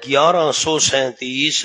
1137,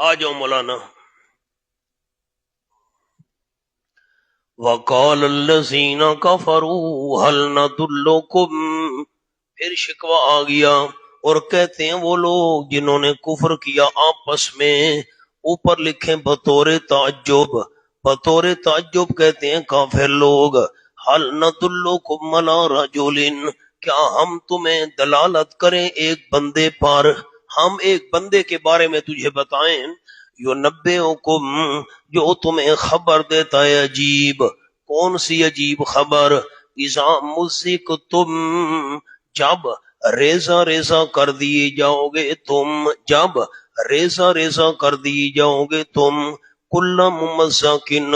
آ جاؤ مولانا. وقال الذین کفروا هل ندلکم، پھر شکوہ آ گیا اور کہتے ہیں وہ لوگ جنہوں نے کفر کیا آپس میں، اوپر لکھیں بطور تعجب، بطور تعجب کہتے ہیں کافر لوگ، هل ندلکم علی رجل، کیا ہم تمہیں دلالت کریں ایک بندے پر، ہم ایک بندے کے بارے میں تجھے بتائیں، ینبئکم، جو تمہیں خبر دیتا ہے عجیب. کون سی عجیب خبر؟ اذا مزقتم، جب ریزہ ریزہ کر دیے جاؤ گے تم، جب ریزہ ریزہ کر دیے جاؤ گے تم، کل ممزقن،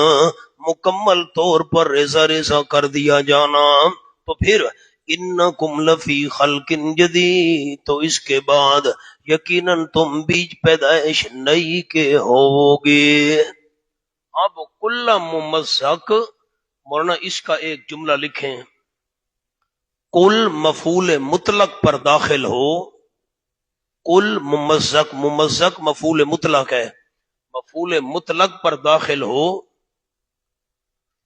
مکمل طور پر ریزہ ریزہ کر دیا جانا، تو پھر انکم لفی خلق جدید، تو اس کے بعد یقیناً تم بیج پیدائش نئی کے ہوگے. اب کل ممزق، مولانا اس کا ایک جملہ لکھیں، کل مفعول مطلق پر داخل ہو، کل ممزق، ممزق مفعول مطلق ہے، مفعول مطلق پر داخل ہو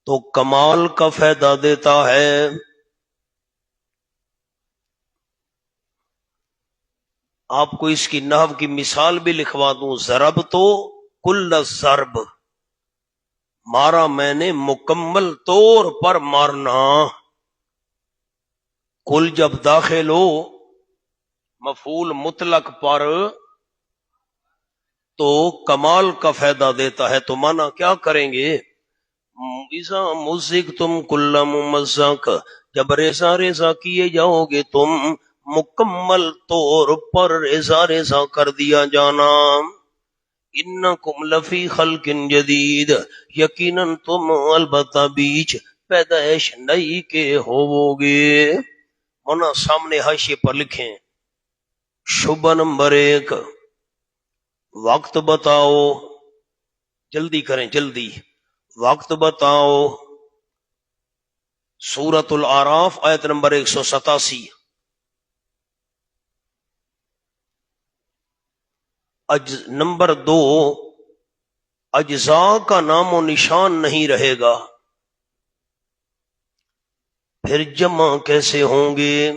تو کمال کا فائدہ دیتا ہے. آپ کو اس کی نحو کی مثال بھی لکھوا دوں، ضرب تو کل ضرب، مارا میں نے مکمل طور پر مارنا. کل جب داخل ہو مفعول مطلق پر تو کمال کا فائدہ دیتا ہے، تو مانا کیا کریں گے؟ اذا مزقتم کل ممزق، جب ریزہ ریزہ کیے جاؤ گے تم، مکمل طور پر ریزہ ریزہ کر دیا جانا. انکم لفی خلق جدید، یقیناً تم البتہ بیچ پیدائش نئی کے ہوگے. ہونا سامنے حاشیے پر لکھیں، شبہ نمبر 1، وقت بتاؤ، جلدی کریں جلدی، وقت بتاؤ. سورۃ الاعراف آیت نمبر 187. نمبر 2، اجزاء کا نام و نشان نہیں رہے گا، پھر جمع کیسے ہوں گے؟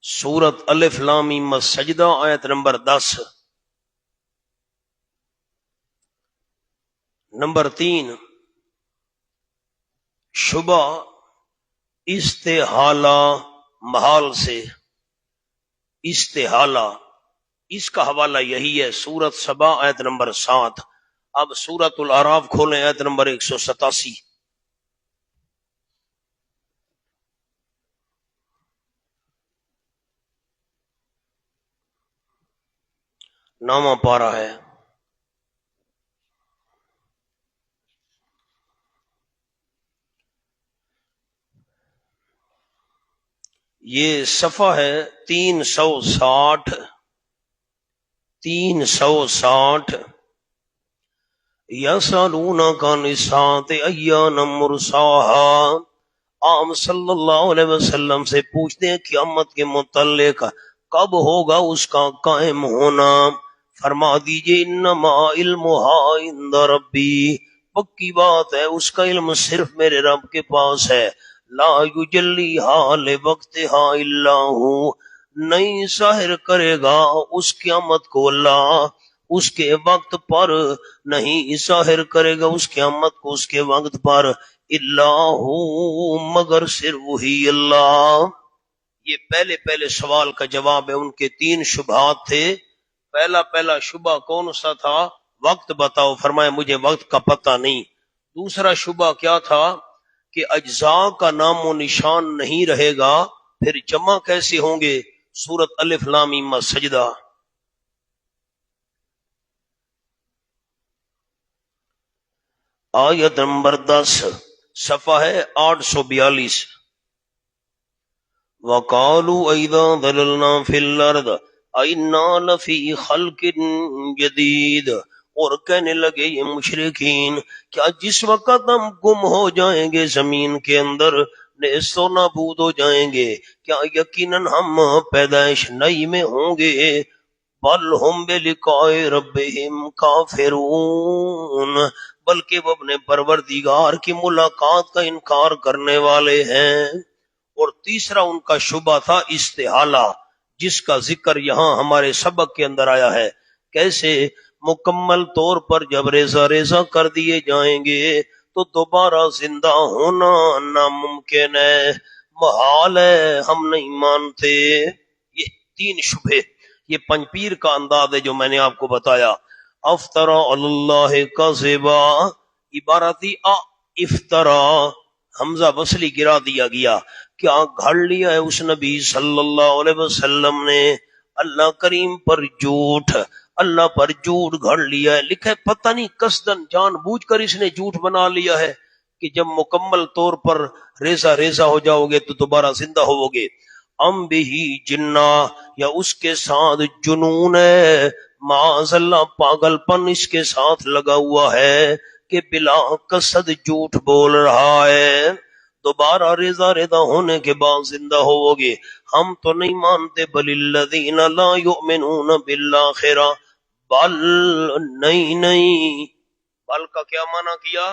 سورۃ الف لام میم السجدہ آیت نمبر 10. نمبر 3، شبہ استحالہ محال سے، استحالہ اس کا حوالہ یہی ہے، سورۃ سبا آیت نمبر 7. اب سورۃ الاعراف کھولیں، آیت نمبر 187. نامہ پارا ہے. یہ صفحہ ہے 360، 360. یسألونک عن الساعۃ ایان مرساہا، عام صلی اللہ علیہ وسلم سے پوچھتے ہیں قیامت کے متعلق کب ہوگا اس کا قائم ہونا. فرما دیجئے انما علمها عند ربی، پکی بات ہے اس کا علم صرف میرے رب کے پاس ہے. لا یجلیھا لوقتھا الا ہو، نہیں ظاہر کرے گا اس قیامت کو اللہ اس کے وقت پر، نہیں ظاہر کرے گا اس قیامت کو اس کے وقت پر، اللہ مگر صرف وہی اللہ. یہ پہلے سوال کا جواب ہے، ان کے 3 شبہات تھے. پہلا شبہ کون سا تھا؟ وقت بتاؤ، فرمایا مجھے وقت کا پتہ نہیں. دوسرا شبہ کیا تھا؟ کہ اجزاء کا نام و نشان نہیں رہے گا، پھر جمع کیسے ہوں گے؟ سورۃ الف لام میم السجدہ. آیت نمبر 10، صفحہ ہے 842. وَقَالُوا اِذَا ضَلَلْنَا فِي الْأَرْضِ اَإِنَّا لَفِي خَلْقٍ جَدِيدٍ، اور کہنے لگے یہ مشرکین کیا جس وقت ہم گم ہو جائیں گے زمین کے اندر نیست و نابود ہو جائیں گے، کیا یقیناً ہم پیدائش نئی میں ہوں گے، بل ہم بلقاء ربہم کافرون، بلکہ وہ اپنے پروردگار کی ملاقات کا انکار کرنے والے ہیں۔ اور تیسرا ان کا شبہ تھا استحالہ، جس کا ذکر یہاں ہمارے سبق کے اندر آیا ہے، کیسے مکمل طور پر جب ریزہ ریزہ کر دیے جائیں گے تو دوبارہ زندہ ہونا ناممکن ہے، محال ہے، ہم نہیں مانتے۔ یہ تین شبہ، یہ پنج پیر کا انداز ہے جو میں نے آپ کو بتایا۔ افطرا اللہ کذبا، عبارتی افطرا، حمزہ وصلی گرا دیا گیا، کیا گھڑ لیا ہے اس نبی صلی اللہ علیہ وسلم نے اللہ کریم پر جھوٹ، اللہ پر جھوٹ گھڑ لیا ہے، لکھا ہے پتہ نہیں قصدن جان بوجھ کر اس نے جھوٹ بنا لیا ہے کہ جب مکمل طور پر ریزہ ریزہ ہو جاؤ گے تو دوبارہ زندہ ہوو گے، ام بھی جنہ، یا اس کے ساتھ جنون ہے، معاذ اللہ پاگل پن اس کے ساتھ لگا ہوا ہے کہ بلا قصد جھوٹ بول رہا ہے، دوبارہ ریزہ ریزہ ہونے کے بعد زندہ ہوو گے، ہم تو نہیں مانتے، بل الذین لا یؤمنون بالآخرہ، بل نہیں، بل کا کیا معنی کیا؟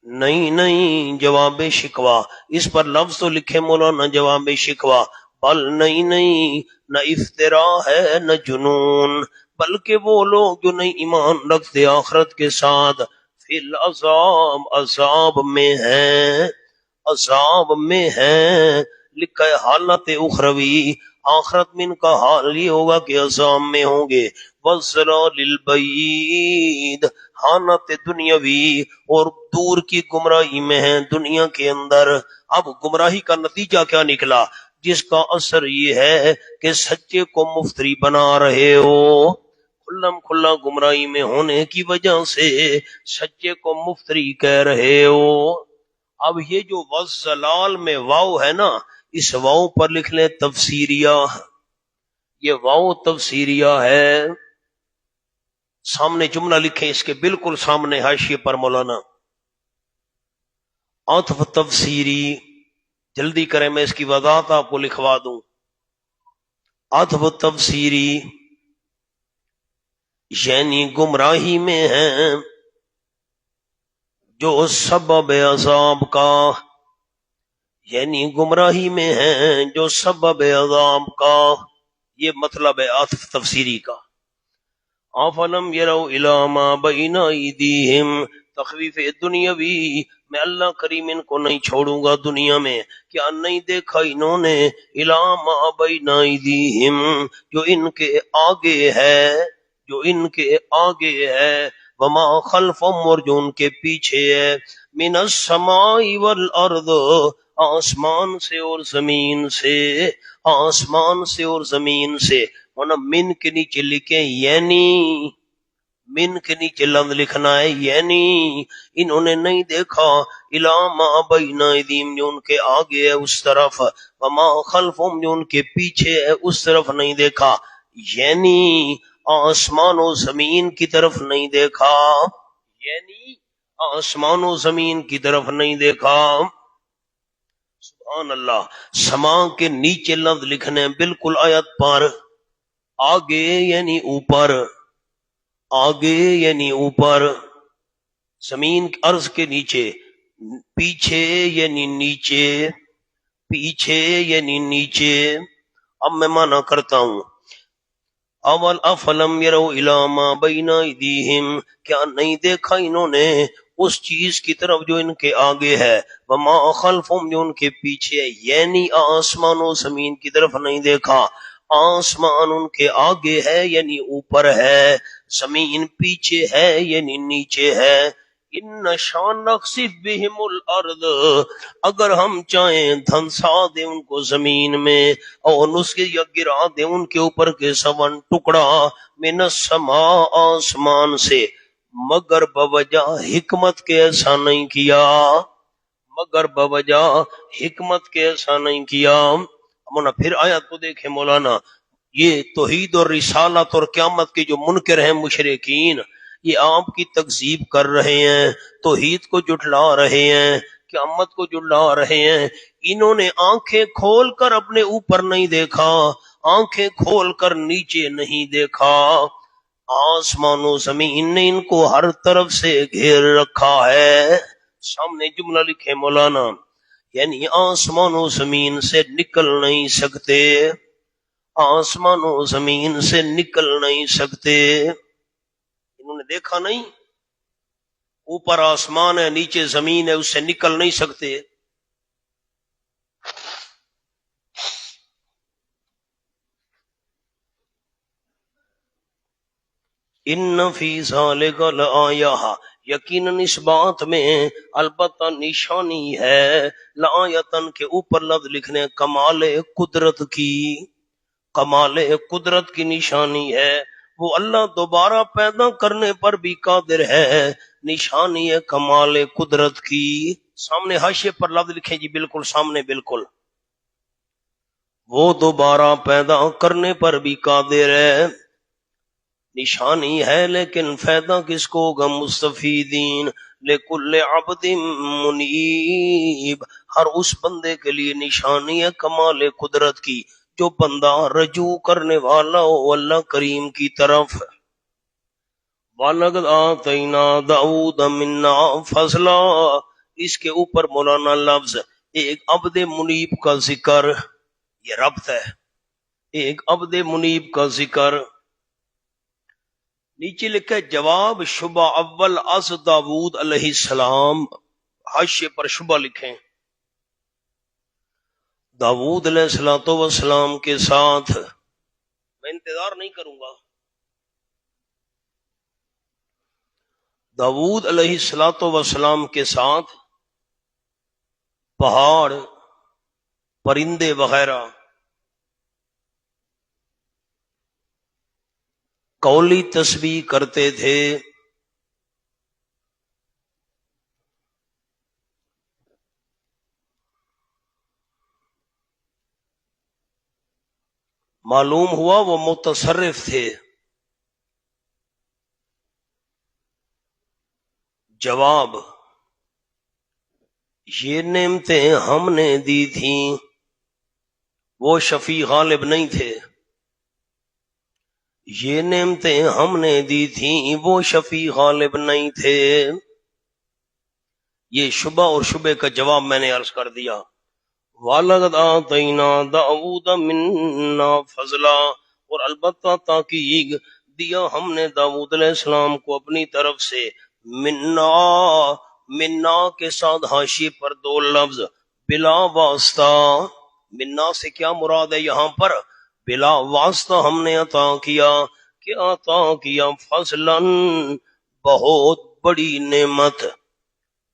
نہیں، جواب شکوہ، اس پر لفظ تو لکھے مولانا جواب شکوہ، بل نہیں، نہ افطرا ہے نہ جنون، بلکہ وہ لوگ جو نہیں ایمان رکھتے آخرت کے ساتھ، فی العذاب، عذاب میں ہیں، عذاب میں ہیں، لکھا ہے حالت اخروی، آخرت میں ان کا حال یہ ہوگا کہ عذاب میں ہوں گے، وَالزَّرَا لِلْبَعِيدِ، حالت دنیاوی، اور دور کی گمراہی میں ہیں دنیا کے اندر۔ اب گمراہی کا نتیجہ کیا نکلا؟ جس کا اثر یہ ہے کہ سچے کو مفتری بنا رہے ہو، کھلم کھلا گمراہی میں ہونے کی وجہ سے سچے کو مفتری کہہ رہے ہو۔ اب یہ جو والزلال میں واو ہے نا، اس واو پر لکھ لیں تفسیریہ، یہ واو تفسیریہ ہے، سامنے جملہ لکھیں، اس کے بالکل سامنے حاشیے پر مولانا عطف تفسیری، جلدی کریں میں اس کی وضاحت آپ کو لکھوا دوں۔ عطف تفسیری یعنی گمراہی میں ہیں جو سبب عذاب کا، یعنی گمراہی میں ہیں جو سبب عذاب کا، یہ مطلب ہے عطف تفسیری کا۔ افلم یروا الی ما بین ایدیہم، تخویف دنیاوی، میں اللہ کریم ان کو نہیں چھوڑوں گا دنیا میں، کیا نہیں دیکھا انہوں نے، الی ما بین ایدیہم، جو ان کے آگے ہے، جو ان کے آگے ہے، وما خلفہم، اور جو ان کے پیچھے ہے، من السماء والارض، آسمان سے اور زمین سے، آسمان سے اور زمین سے، ورنہ من کے نیچے لکھیں یعنی، من کے نیچے لفظ لکھنا ہے یعنی، انہوں نے نہیں دیکھا، الی ما بین ایدیہم، جو ان کے آگے ہے اس طرف، وما خلفہم، جو ان کے پیچھے ہے اس طرف نہیں دیکھا، یعنی آسمان و زمین کی طرف نہیں دیکھا، یعنی آسمان و زمین کی طرف نہیں دیکھا۔ سبحان اللہ، سما کے نیچے لفظ لکھنے ہیں بالکل آیت پر، آگے یعنی اوپر، آگے یعنی اوپر، زمین ارض کے نیچے، پیچھے یعنی نیچے، پیچھے یعنی نیچے۔ اب میں معنی کرتا ہوں، اول افلم یروا الی ما بین ایدیہم، کیا نہیں دیکھا انہوں نے اس چیز کی طرف جو ان کے آگے ہے، وما خلفہم، جو ان کے پیچھے ہے، یعنی آسمان و زمین کی طرف نہیں دیکھا، آسمان ان کے آگے ہے یعنی اوپر ہے، زمین پیچھے ہے یعنی نیچے ہے۔ ان نشاء نخسف بہم الارض، اگر ہم چاہیں دھنسا دیں ان کو زمین میں، اور نسخے یا گرا دیں ان کے اوپر کے سون ٹکڑا، من السماء، آسمان سے، مگر بوجہ حکمت کے ایسا نہیں کیا، مگر بوجہ حکمت کے ایسا نہیں کیا۔ مولانا پھر آیت کو دیکھیں مولانا، یہ توحید اور رسالت اور قیامت کے جو منکر ہیں مشرکین، یہ آپ کی تکذیب کر رہے ہیں، توحید کو جھٹلا رہے ہیں، قیامت کو جھٹلا رہے ہیں۔ انہوں نے آنکھیں کھول کر اپنے اوپر نہیں دیکھا، آنکھیں کھول کر نیچے نہیں دیکھا۔ آسمان و زمین نے ان کو ہر طرف سے گھیر رکھا ہے۔ سامنے جملہ لکھے مولانا، یعنی آسمان و زمین سے نکل نہیں سکتے، آسمان و زمین سے نکل نہیں سکتے۔ انہوں نے دیکھا نہیں، اوپر آسمان ہے نیچے زمین ہے، اس سے نکل نہیں سکتے۔ ان فی ذالک لآیہ، یقیناً اس بات میں البتہ نشانی ہے، لآیتن کے اوپر لفظ لکھنے کمال قدرت کی، کمال قدرت کی نشانی ہے۔ وہ اللہ دوبارہ پیدا کرنے پر بھی قادر ہے، نشانی ہے کمال قدرت کی۔ سامنے حاشیے پر لفظ لکھیں جی، بالکل سامنے، بالکل۔ وہ دوبارہ پیدا کرنے پر بھی قادر ہے، نشانی ہے، لیکن فائدہ کس کو ہوگا؟ مستفیدین، لکل عبد منیب، ہر اس بندے کے لیے نشانی ہے کمال قدرت کی جو بندہ رجوع کرنے والا ہو اللہ کریم کی طرف۔ وَلَقَدْ آتَيْنَا دَاوُودَ مِنَّا فَضْلًا، اس کے اوپر مولانا لفظ ایک عبد منیب کا ذکر، یہ ربط ہے، ایک عبد منیب کا ذکر۔ نیچے لکھا ہے جواب شبہ اول از داود علیہ السلام، حاشیے پر شبہ لکھیں۔ داود علیہ السلام کے ساتھ میں انتظار نہیں کروں گا، داود علیہ السلام کے ساتھ پہاڑ، پرندے وغیرہ قولی تسبیح کرتے تھے۔ معلوم ہوا وہ متصرف تھے۔ جواب، یہ نعمتیں ہم نے دی تھیں، وہ شفیع غالب نہیں تھے۔ یہ نعمتیں ہم نے دی تھیں، وہ شفیع غالب نہیں تھے۔ یہ شبہ اور شبے کا جواب میں نے عرض کر دیا۔ وَلَقَدْ آتَيْنَا دَاوُودَ مِنَّا فَضْلًا، اور البتہ تحقیق دیا ہم نے داؤد علیہ السلام کو اپنی طرف سے، منا، منا کے ساتھ حاشیے پر دو لفظ، بلا واسطہ۔ منا سے کیا مراد ہے یہاں پر؟ بلا واسطہ ہم نے عطا کیا۔ کیا عطا کیا؟ فضلاً، بہت بڑی نعمت۔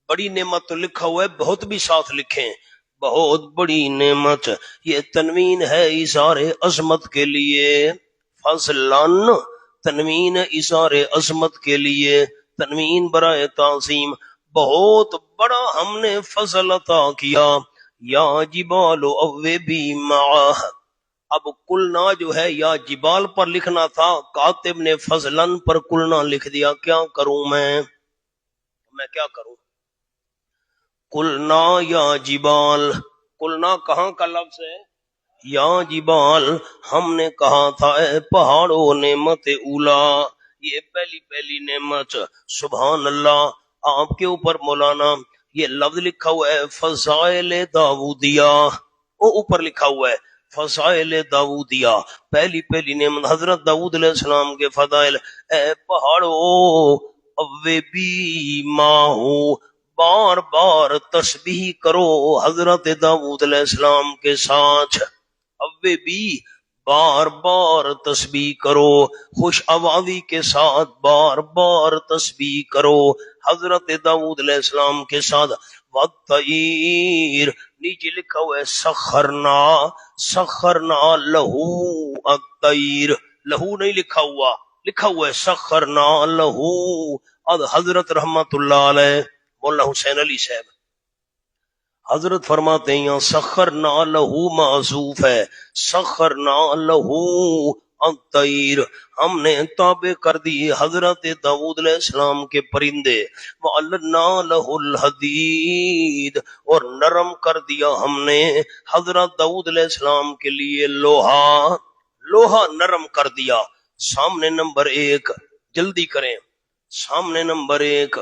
بڑی نعمت تو لکھا ہوا ہے، بہت بھی ساتھ لکھیں، بہت بڑی نعمت۔ یہ تنوین ہے اظہار عظمت کے لیے، فضلاً تنوین اظہار عظمت کے لیے، تنوین برائے تعظیم، بہت بڑا ہم نے فضل عطا کیا۔ یا جبال اوبی معاہ، اب کلنا جو ہے یا جبال پر لکھنا تھا، کاتب نے فضلاً پر کلنا لکھ دیا۔ کیا کروں میں کیا کروں؟ کلنا یا جبال، کلنا کہاں کا لفظ ہے؟ یا جبال، ہم نے کہا تھا اے پہاڑوں، نعمت اولا، یہ پہلی نعمت۔ سبحان اللہ، آپ کے اوپر مولانا یہ لفظ لکھا ہوا ہے فضائل داودیہ، وہ اوپر لکھا ہوا ہے فضائل داودیہ، پہلی نعمت حضرت داود علیہ السلام کے فضائل۔ اے پہاڑوں اوبی ماہو، بار بار تسبیح کرو حضرت داود علیہ السلام کے ساتھ، اوبی بار بار تسبیح کرو، خوش آوازی کے ساتھ بار بار تسبیح کرو حضرت داود علیہ السلام کے ساتھ۔ والطیر، نیچے لکھا ہوا ہے سخرنا، سخرنا لہو الطیر، لہو نہیں لکھا ہوا، لکھا ہوا ہے سخرنا لہو۔ حضرت رحمت اللہ علیہ مولانا حسین علی صاحب حضرت فرماتے ہیں یہاں سخرنا لہو معذوف ہے، سخرنا لہو الطیر، ہم نے تابع کر دی حضرت داؤد علیہ السلام کے پرندے، وَعَلَّنَّا لَهُ الْحَدِيدَ، اور نرم کر دیا ہم نے حضرت داؤد علیہ السلام کے لیے لوہا، لوہا نرم کر دیا۔ سامنے نمبر 1، جلدی کریں، سامنے نمبر 1،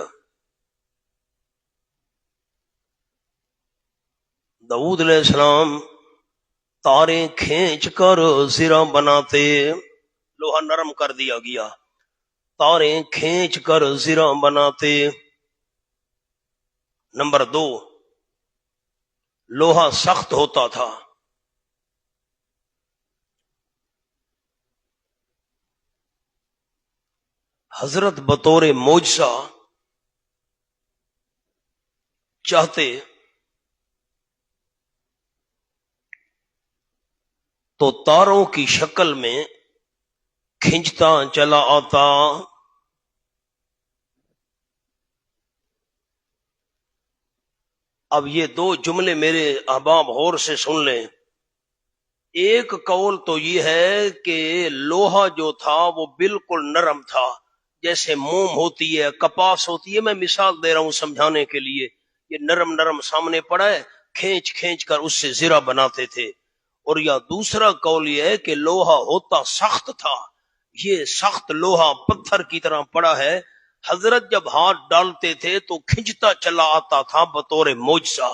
داؤد علیہ السلام تاریں کھینچ کر زرہ بناتے، لوہا نرم کر دیا گیا، تاریں کھینچ کر زرہ بناتے۔ نمبر 2، لوہا سخت ہوتا تھا، حضرت بطور معجزہ چاہتے تو تاروں کی شکل میں کھنچتا چلا آتا۔ اب یہ 2 جملے میرے احباب غور سے سن لیں۔ ایک قول تو یہ ہے کہ لوہا جو تھا وہ بالکل نرم تھا، جیسے موم ہوتی ہے، کپاس ہوتی ہے، میں مثال دے رہا ہوں سمجھانے کے لیے، یہ نرم نرم سامنے پڑا ہے، کھینچ کھینچ کر اس سے زرہ بناتے تھے۔ اور یا دوسرا قول یہ ہے کہ لوہا ہوتا سخت تھا، یہ سخت لوہا پتھر کی طرح پڑا ہے، حضرت جب ہاتھ ڈالتے تھے تو کھنچتا چلا آتا تھا بطور معجزہ۔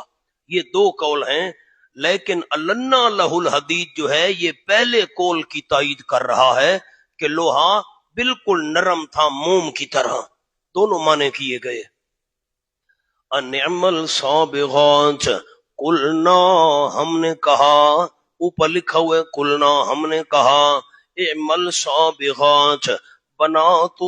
یہ 2 قول ہیں، لیکن علنا لہ الحدید جو ہے یہ پہلے قول کی تائید کر رہا ہے کہ لوہا بالکل نرم تھا موم کی طرح۔ دونوں معنی کیے گئے۔ انعم الصابغات، قلنا ہم نے کہا، اوپر لکھا ہوا ہے قلنا ہم نے کہا، اعمل صابغات، بنا تو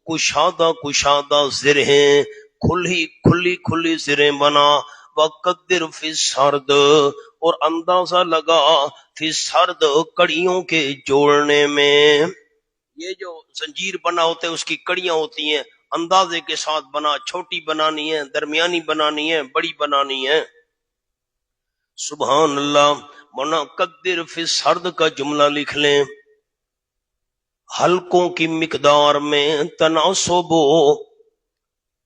کشادہ کشادہ زرہیں، کھلی کھلی کھلی زرہیں بنا، وقدر فی السرد، اور اندازہ لگا فی السرد کڑیوں کے جوڑنے میں۔ یہ جو زنجیر بنا ہوتا ہے اس کی کڑیاں ہوتی ہیں، اندازے کے ساتھ بنا، چھوٹی بنانی ہے، درمیانی بنانی ہے، بڑی بنانی ہے۔ سبحان اللہ۔ مونا قدر فی السرد کا جملہ لکھ لیں، حلقوں کی مقدار میں تناسب ہو،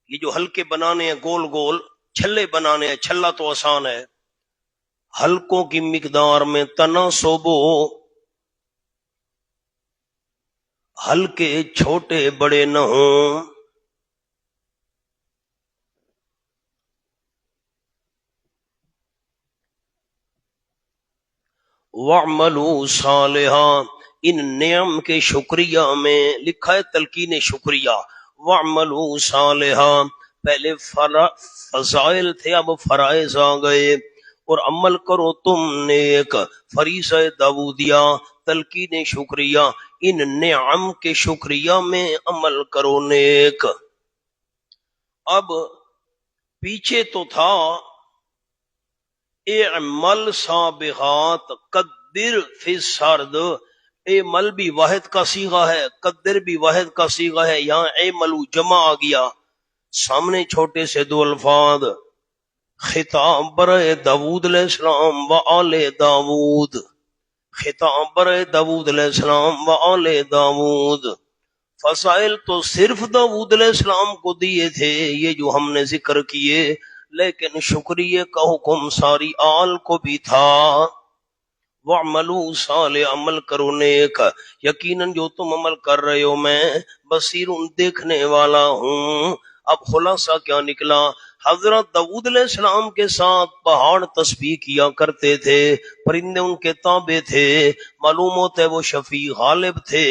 یہ جو حلقے بنانے ہیں گول گول، چھلے بنانے ہیں، چھلا تو آسان ہے، حلقوں کی مقدار میں تناسب ہو، حلقے چھوٹے بڑے نہ ہوں۔ وَاعْمَلُوا صَالِحًا، ان نعم کے شکریہ میں لکھا ہے تلقین شکریہ۔ وَاعْمَلُوا صَالِحًا، پہلے فضائل تھے، اب فرائض آ گئے، اور عمل کرو تم نیک، فریضہ داؤدیہ، تلقین شکریہ، ان نعم کے شکریہ میں عمل کرو نیک۔ اب پیچھے تو تھا اعمل صابغات قدر فی السرد، اعمل بھی واحد کا صیغہ ہے، قدر بھی واحد کا صیغہ ہے، یہاں اعملو جمع آ گیا، سامنے چھوٹے سے 2 الفاظ، خطاب برائے داؤد علیہ السلام و آل داؤد، خطاب برائے داؤد علیہ السلام و آل داؤد۔ فضائل تو صرف داؤد علیہ السلام کو دیے تھے یہ جو ہم نے ذکر کیے، لیکن شکریہ کا حکم ساری آل کو بھی تھا۔ وَاعْمَلُوا صالح، عمل کرو نیک، یقیناً جو تم عمل کر رہے ہو میں بصیر دیکھنے والا ہوں۔ اب خلاصہ کیا نکلا؟ حضرت داؤد علیہ السلام کے ساتھ پہاڑ تسبیح کیا کرتے تھے، پرندے ان کے تابع تھے، معلوم ہوتا ہے وہ شفیع غالب تھے،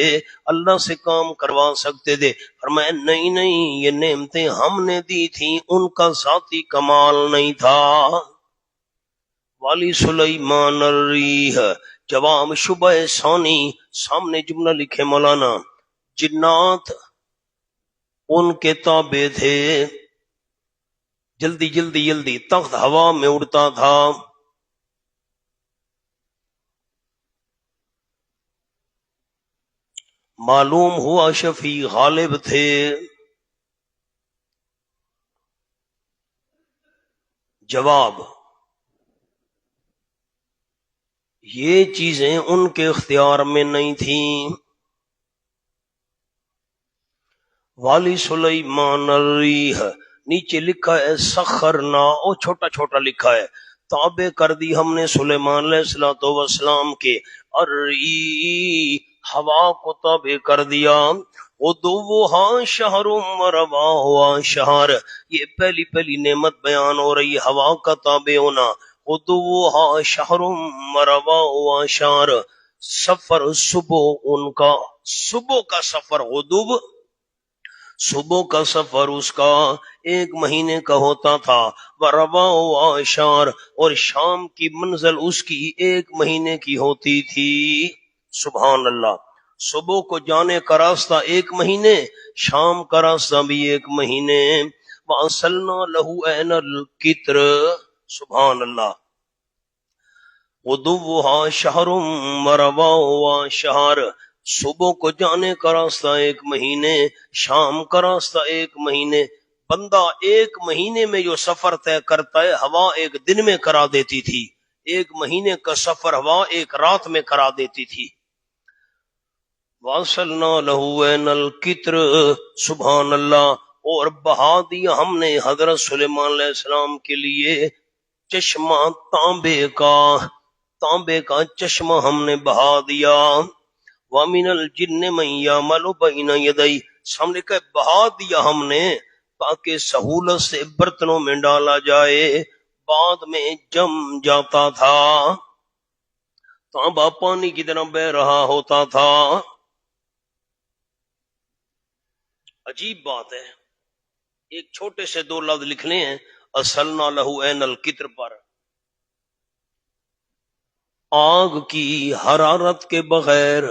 اللہ سے کام کروا سکتے تھے۔ فرمایا نہیں نہیں، یہ نعمتیں ہم نے دی تھیں، ان کا ذاتی کمال نہیں تھا۔ والی سلیمان الریح، جواب شبہ ثانی، سامنے جملہ لکھے مولانا، جنات ان کے تابع تھے، جلدی جلدی جلدی، تخت ہوا میں اڑتا تھا، معلوم ہوا شفیع غالب تھے۔ جواب، یہ چیزیں ان کے اختیار میں نہیں تھیں، والی سلیمان الریح، نیچے لکھا ہے سخرنا، او چھوٹا چھوٹا لکھا ہے، تابع کر دی ہم نے سلیمان علیہ السلام کے، الریح ہوا کو تابع کر دیا، غدوہا شہر ورواہا شہر، یہ پہلی پہلی نعمت بیان ہو رہی ہوا کا تابع ہونا، غدوہا شہر ورواہا شہر، سفر صبح ان کا، صبح کا سفر، غدو صبح کا سفر اس کا 1 مہینے کا ہوتا تھا، ورواہ اشار، اور شام کی منزل اس کی 1 مہینے کی ہوتی تھی، سبحان اللہ، صبح کو جانے کا راستہ 1 مہینے، شام کا راستہ بھی 1 مہینے، وَأَصَلْنَا لَهُ عَيْنَ الْقِطْرِ، سبحان اللہ، غدوہا شہر ورواہا شہر، صبح کو جانے کا راستہ 1 مہینے، شام کا راستہ 1 مہینے، بندہ 1 مہینے میں جو سفر طے کرتا ہے ہوا 1 دن میں کرا دیتی تھی، 1 مہینے کا سفر ہوا 1 رات میں کرا دیتی تھی، واصلنا لہو عین القطر، سبحان اللہ، اور بہا دیا ہم نے حضرت سلیمان علیہ السلام کے لیے چشمہ تانبے کا چشمہ ہم نے بہا دیا، وَمِنَ الْجِنِّ مَن يَعْمَلُ بَيْنَ يَدَيْهِ، سامنے کہ بہا دیا ہم نے تاکہ سہولت سے برتنوں میں ڈالا جائے، بعد میں جم جاتا تھا، تانبا پانی کی طرح بہ رہا ہوتا تھا، عجیب بات ہے، ایک چھوٹے سے 2 لفظ لکھنے ہیں، اصلنا لہو عین القطر پر، آگ کی حرارت کے بغیر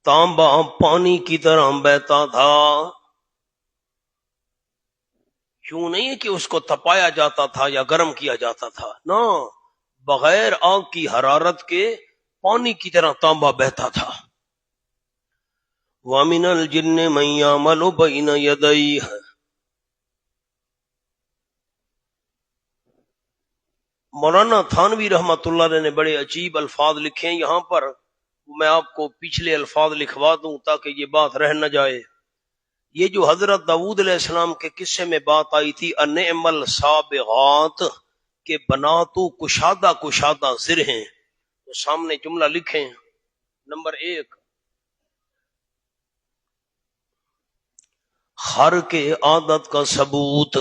تانبا پانی کی طرح بہتا تھا، کیوں نہیں ہے کہ اس کو تپایا جاتا تھا یا گرم کیا جاتا تھا، نہ، بغیر آگ کی حرارت کے پانی کی طرح تانبا بہتا تھا، وَمِنَ الْجِنِّ مَن يَعْمَلُ بَيْنَ يَدَيْهِ، مولانا تھانوی رحمت اللہ علیہ نے بڑے عجیب الفاظ لکھے ہیں یہاں پر، میں آپ کو پچھلے الفاظ لکھوا دوں تاکہ یہ بات رہ نہ جائے، یہ جو حضرت داؤد علیہ السلام کے قصے میں بات آئی تھی، اَنِعْمَ السابغات، کہ بنا تو کشادہ کشادہ زر ہیں، تو سامنے جملہ لکھیں، نمبر 1، خر کے عادت کا ثبوت،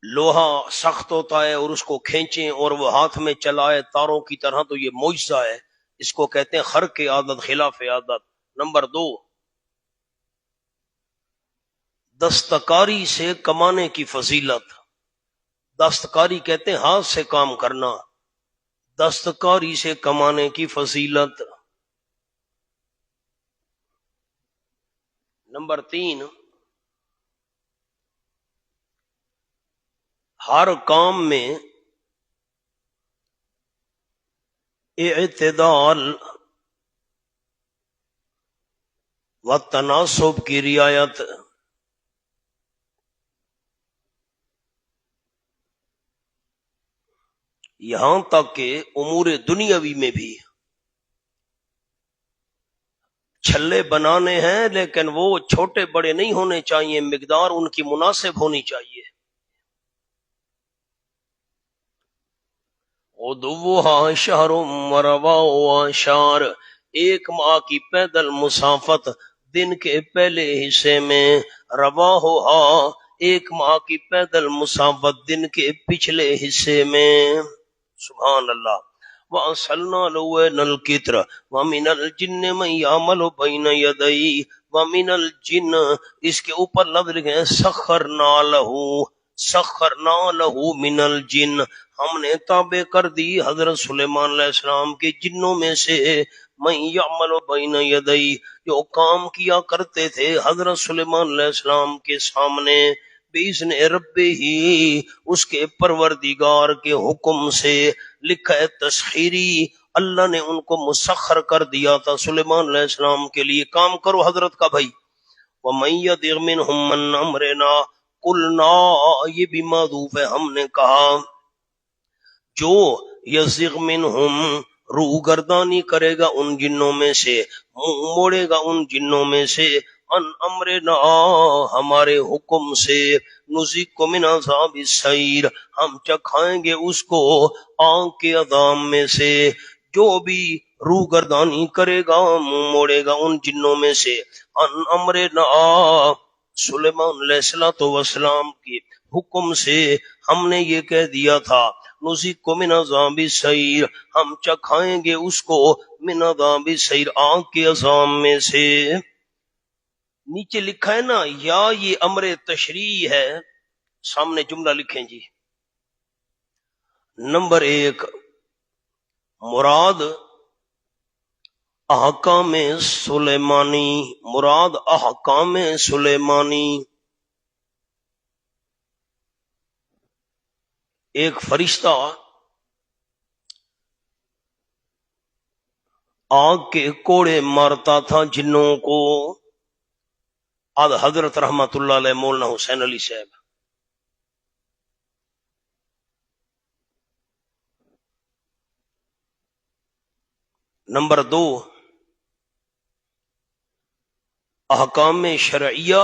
لوہا سخت ہوتا ہے اور اس کو کھینچیں اور وہ ہاتھ میں چلائے تاروں کی طرح، تو یہ معجزہ ہے، اس کو کہتے ہیں خر کے عادت، خلاف عادت، نمبر 2، دستکاری سے کمانے کی فضیلت، دستکاری کہتے ہیں ہاتھ سے کام کرنا، دستکاری سے کمانے کی فضیلت، نمبر 3، ہر کام میں اعتدال و تناسب کی رعایت، یہاں تک کہ امور دنیاوی میں بھی چھلے بنانے ہیں لیکن وہ چھوٹے بڑے نہیں ہونے چاہیے، مقدار ان کی مناسب ہونی چاہیے، غدوہا شہر ورواہا شہر، 1 ماہ کی پیدل مسافت دن کے پہلے حصے میں، رواہا 1 ماہ کی پیدل مسافت دن کے پچھلے حصے میں، سبحان اللہ، وَأَصَلْنَا لَهُ عَيْنَ الْقِطْرِ وَمِنَ الْجِنِّ مَن يَعْمَلُ بَيْنَ يَدَيْهِ وَمِنَ الْجِنِّ، اس کے اوپر لفظ لکھے ہیں سَخَّرْنَا لَهُ مِنَ الْجِنِّ، ہم نے تابع کر دی حضرت سلیمان علیہ السلام کے جنوں میں سے، مَن يَعْمَلُ بَيْنَ يَدَيْهِ، جو کام کیا کرتے تھے حضرت سلیمان علیہ السلام کے سامنے، بِإِذْنِ رَبِّهِ، اس کے پروردگار کے حکم سے، لکھا ہے تسخیری، اللہ نے ان کو مسخر کر دیا تھا سلیمان علیہ السلام کے لیے، کام کرو حضرت کا بھائی، وَمَن يَطِغْ مِنْهُم مَّنْ أَمْرِنَا قُلْنَا، یہ بھی معذوف ہے، ہم نے کہا جو یزغ منہم، روح گردانی کرے گا ان جنوں میں سے، منہ موڑے گا ان جنوں میں سے، ان امرنا ہمارے حکم سے، نذیق من عذاب السعیر ہم چکھائیں گے اس کو آگ کے عذاب میں سے۔ جو بھی روح گردانی کرے گا، منہ موڑے گا ان جنوں میں سے، ان امرنا سلیمان علیہ السلام کے حکم سے ہم نے یہ کہہ دیا تھا، نذیق من عذاب السعیر ہم چکھائیں گے اس کو من عذاب السعیر آگ کے عذاب میں سے۔ نیچے لکھا ہے نا یا یہ امر تشریع ہے، سامنے جملہ لکھیں جی۔ نمبر 1، مراد احکام سلیمانی، مراد احکام سلیمانی۔ ایک فرشتہ آگ کے کوڑے مارتا تھا جنوں کو، آج حضرت رحمت اللہ علیہ مولانا حسین علی صاحب۔ نمبر 2، احکام شرعیہ،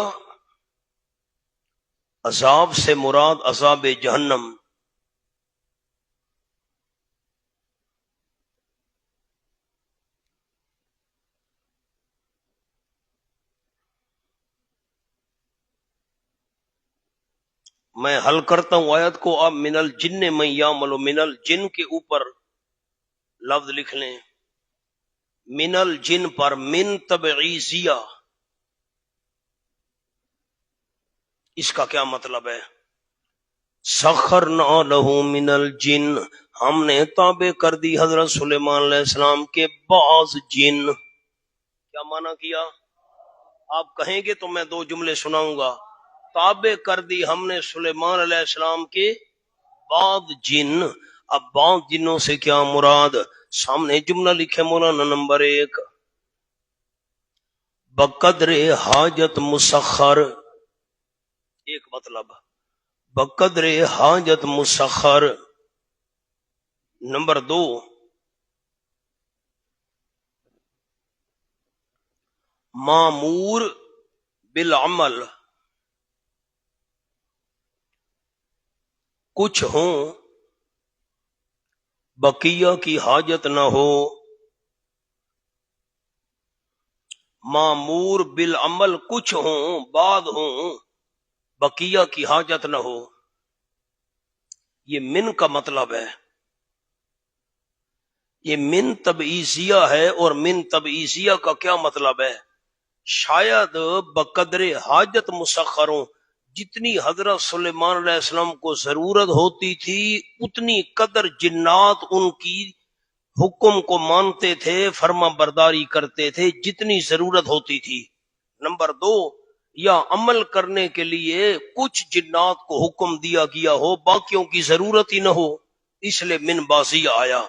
عذاب سے مراد عذاب جہنم۔ میں حل کرتا ہوں آیت کو، آپ من الجن من یعمل، من الجن کے اوپر لفظ لکھ لیں، من الجن پر من تبعیضیہ، اس کا کیا مطلب ہے؟ سخرنا لہ من الجن، ہم نے تابع کر دی حضرت سلیمان علیہ السلام کے بعض جن۔ کیا معنی کیا؟ آپ کہیں گے تو میں 2 جملے سناؤں گا۔ تابع کر دی ہم نے سلیمان علیہ السلام کے بعض جن۔ اب بعض جنوں سے کیا مراد؟ سامنے جملہ لکھے مولانا۔ نمبر 1، بقدر حاجت مسخر، ایک مطلب بقدر حاجت مسخر۔ نمبر 2، مامور بالعمل، کچھ ہوں بقیہ کی حاجت نہ ہو، مامور بالعمل کچھ ہوں، بعض ہوں، بقیہ کی حاجت نہ ہو۔ یہ من کا مطلب ہے، یہ من تبعیضیہ ہے، اور من تبعیضیہ کا کیا مطلب ہے؟ شاید بقدر حاجت مسخروں، جتنی حضرت سلیمان علیہ السلام کو ضرورت ہوتی تھی اتنی قدر جنات ان کی حکم کو مانتے تھے، فرما برداری کرتے تھے جتنی ضرورت ہوتی تھی۔ نمبر 2، یا عمل کرنے کے لیے کچھ جنات کو حکم دیا گیا ہو، باقیوں کی ضرورت ہی نہ ہو، اس لیے من بازی آیا۔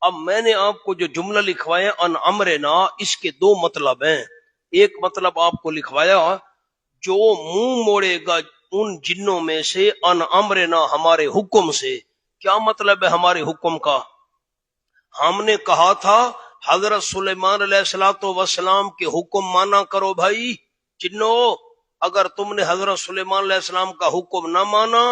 اب میں نے آپ کو جو جملہ لکھوایا ان امرنا، اس کے 2 مطلب ہیں۔ ایک مطلب آپ کو لکھوایا، جو منہ موڑے گا ان جنوں میں سے، ان امرنا ہمارے حکم سے۔ کیا مطلب ہے ہمارے حکم کا؟ ہم نے کہا تھا حضرت سلیمان علیہ السلام کے حکم مانا کرو بھائی جنوں، اگر تم نے حضرت سلیمان علیہ السلام کا حکم نہ مانا،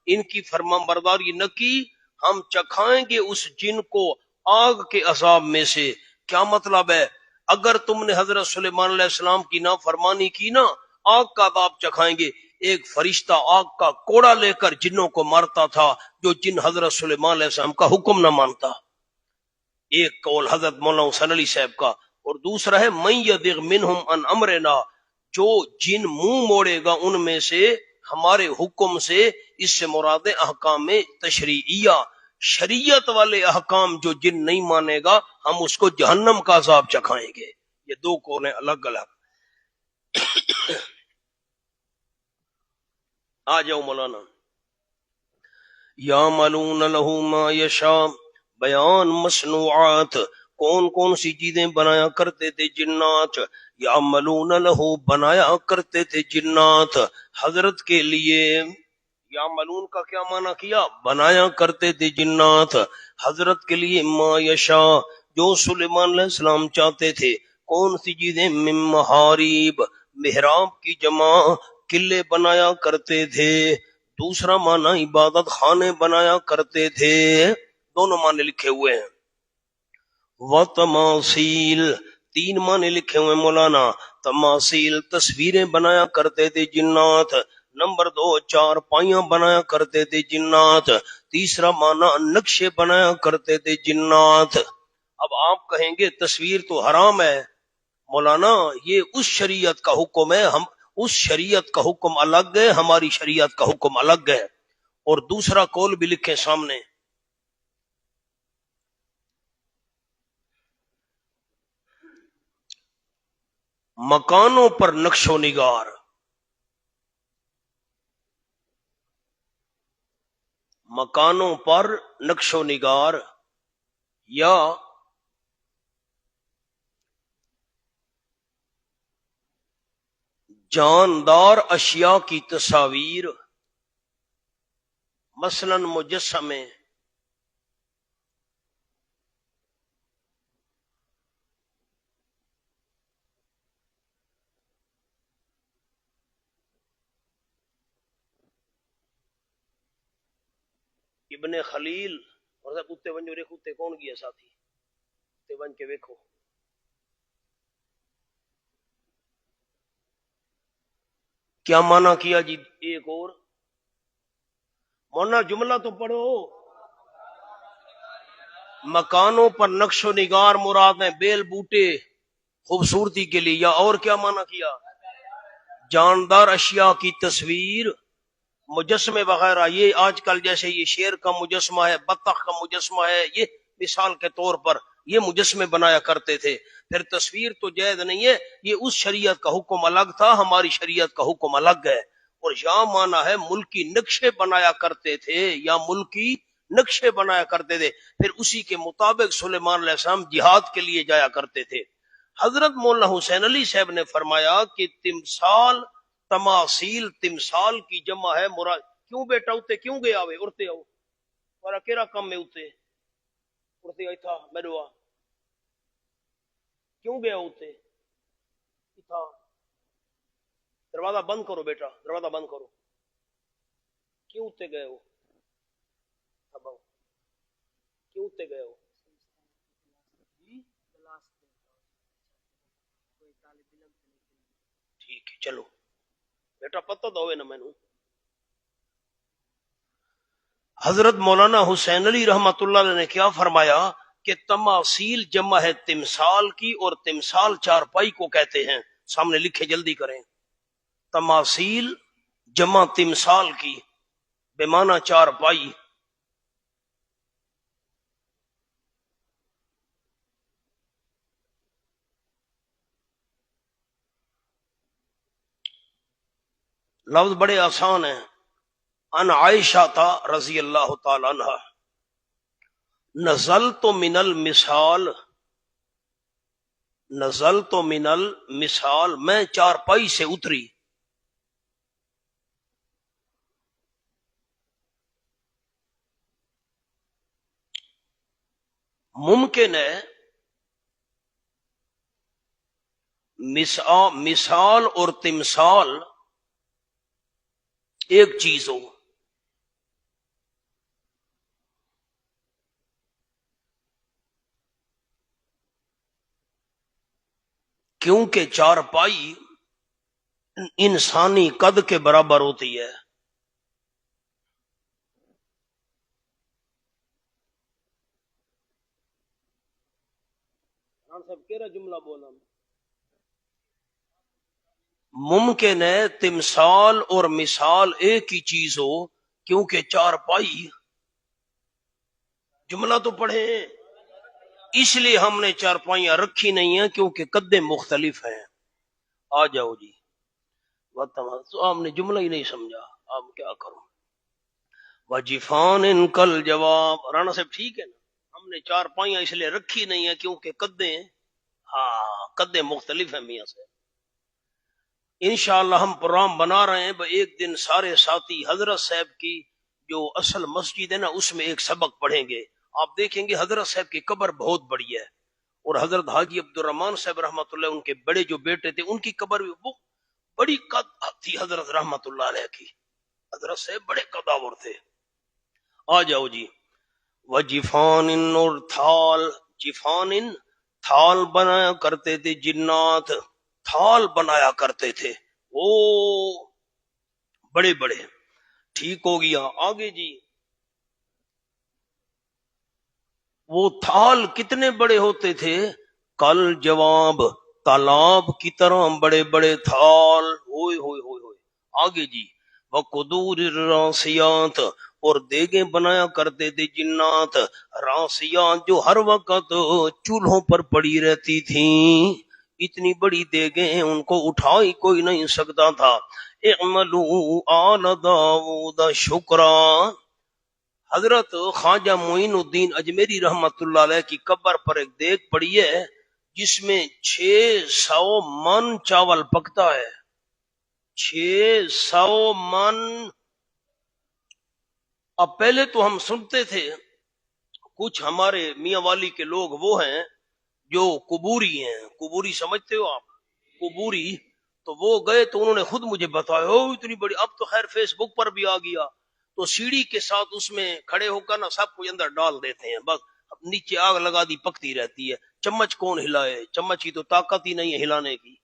ان کی فرمان برداری نہ کی، ہم چکھائیں گے اس جن کو آگ کے عذاب میں سے۔ کیا مطلب ہے؟ اگر تم نے حضرت سلیمان علیہ السلام کی نافرمانی کی نا، آگ کا عذاب چکھائیں گے۔ ایک فرشتہ آگ کا کوڑا لے کر جنوں کو مارتا تھا، جو جن حضرت سلیمان علیہ السلام کا حکم نہ مانتا۔ ایک قول حضرت مولانا حسین علی صاحب کا، اور دوسرا ہے من یدغ منہم ان امرنا، جو جن منہ موڑے گا ان میں سے ہمارے حکم سے۔ اس سے مراد احکام تشریعیہ، شریعت والے احکام جو جن نہیں مانے گا ہم اس کو جہنم کا عذاب چکھائیں گے۔ یہ 2 قول ہیں الگ الگ۔ آ جاؤ مولانا۔ یعملون لہ ما یشاء، بیان مصنوعات، کون کون سی چیزیں بنایا کرتے تھے جنات؟ یعملون لہ، بنایا کرتے تھے جنات حضرت کے لیے یا ملون کا کیا معنی کیا؟ بنایا کرتے تھے جنات حضرت کے لیے ما یشا، جو سلیمان علیہ السلام چاہتے تھے. کون سی چیزیں؟ من محاریب، محراب کی جمع قلعے بنایا کرتے تھے. دوسرا معنی عبادت خانے بنایا کرتے تھے. دونوں معنی لکھے ہوئے ہیں. وتماثیل، تین معنی لکھے ہوئے مولانا. تماثیل تصویریں بنایا کرتے تھے جنات. نمبر 2 چار پائیاں بنایا کرتے تھے جنات. تیسرا معنی نقشے بنایا کرتے تھے جنات. اب آپ کہیں گے تصویر تو حرام ہے مولانا، یہ اس شریعت کا حکم ہے، ہم اس شریعت کا حکم الگ ہے، ہماری شریعت کا حکم الگ ہے. اور دوسرا قول بھی لکھے سامنے. مکانوں پر نقش و نگار، مکانوں پر نقش و نگار یا جاندار اشیاء کی تصاویر، مثلا مجسمے. ابن خلیل اور کتے بن جو کتے کون گیا ساتھی کتے بن کے ویکھو. کیا معنی کیا جی؟ ایک اور مولانا جملہ تو پڑھو. مکانوں پر نقش و نگار مراد ہے بیل بوٹے خوبصورتی کے لیے، یا اور کیا معنی کیا؟ جاندار اشیاء کی تصویر، مجسمے وغیرہ. یہ آج کل جیسے یہ شیر کا مجسمہ ہے، بطخ کا مجسمہ ہے، یہ مثال کے طور پر یہ مجسمے بنایا کرتے تھے. پھر تصویر تو جائز نہیں ہے، یہ اس شریعت کا حکم الگ تھا، ہماری شریعت کا حکم الگ ہے. اور یہاں مانا ہے ملکی نقشے بنایا کرتے تھے، یا ملکی نقشے بنایا کرتے تھے. پھر اسی کے مطابق سلیمان علیہ السلام جہاد کے لیے جایا کرتے تھے. حضرت مولانا حسین علی صاحب نے فرمایا کہ تمثال تماثیل، تمثال کی جمع ہے مراد. کیوں بیٹا اتے کیوں گیا ہوئے اڑتے آؤ اور کیرا کم میں اتے اڑتے آئی تھا میروا کیوں گیا اتے تھا. دروازہ بند کرو بیٹا، دروازہ بند کرو. کیوں اتے گئے ہو؟ اب آؤ. کیوں اتے گئے ہو؟ ٹھیک ہے چلو بیٹا پتہ تو ہوئے نا میں. حضرت مولانا حسین علی رحمت اللہ علیہ نے کیا فرمایا کہ تماثیل جمع ہے تمثال کی، اور تمثال چارپائی کو کہتے ہیں. سامنے لکھے جلدی کریں. تماثیل جمع تمثال کی بے معنی چارپائی. لفظ بڑے آسان ہیں. ان عائشہ تا رضی اللہ تعالی عنہ نزل تو من المثال، نزل تو من المثال، میں چارپائی سے اتری. ممکن ہے مثال اور تمثال ایک چیز ہو. کیونکہ چارپائی انسانی قد کے برابر ہوتی ہے. جملہ بولا ممکن ہے تمثال اور مثال ایک ہی چیز ہو کیونکہ چارپائی. جملہ تو پڑھے. اس لیے ہم نے چارپائیاں رکھی نہیں ہیں کیونکہ قدیں مختلف ہیں. آ جاؤ جی. تو آپ نے جملہ ہی نہیں سمجھا، آپ کیا کروں. وجفان ان کل جواب. رانا صاحب ٹھیک ہے نا. ہم نے چارپائیاں اس لیے رکھی نہیں ہیں کیونکہ قدیں، ہاں قدیں مختلف ہیں میاں سے. انشاءاللہ ہم پروگرام بنا رہے ہیں، ایک دن سارے ساتھی حضرت صاحب کی جو اصل مسجد ہے نا اس میں ایک سبق پڑھیں گے. آپ دیکھیں گے حضرت صاحب کی قبر بہت بڑی ہے، اور حضرت حاجی عبد الرحمان صاحب رحمۃ اللہ ان کے بڑے جو بیٹے تھے ان کی قبر بھی وہ بڑی قد تھی حضرت رحمۃ اللہ علیہ کی. حضرت صاحب بڑے قداور تھے. آ جاؤ جی. وجفان اور تھال، جفان تھال بنایا کرتے تھے جنات، تھال بنایا کرتے تھے وہ بڑے بڑے. ٹھیک ہو گیا. آگے جی. وہ تھال کتنے بڑے ہوتے تھے؟ کل جواب تالاب کی طرح بڑے بڑے تھال. ہوئے ہوئے ہوئے ہوئے. آگے جی. وقدور الراسیات، اور دیگیں بنایا کرتے تھے جنات، راسیات جو ہر وقت چولہوں پر پڑی رہتی تھیں. اتنی بڑی دیگیں ان کو اٹھا ہی کوئی نہیں سکتا تھا. اعملوا آل داؤد شکرا. حضرت خواجہ معین الدین اجمیری رحمت اللہ علیہ کی قبر پر ایک دیگ پڑی ہے جس میں 600 من چاول پکتا ہے. 600 من. اب پہلے تو ہم سنتے تھے کچھ ہمارے میاں والی کے لوگ وہ ہیں جو قبوری ہیں. قبوری سمجھتے ہو آپ؟ قبوری. تو وہ گئے تو انہوں نے خود مجھے بتایا ہو اتنی بڑی. اب تو خیر فیس بک پر بھی آ گیا تو سیڑھی کے ساتھ اس میں کھڑے ہو کر نا سب کچھ اندر ڈال دیتے ہیں، بس نیچے آگ لگا دی پکتی رہتی ہے. چمچ کون ہلائے؟ چمچ کی تو طاقت ہی نہیں ہے ہلانے کی.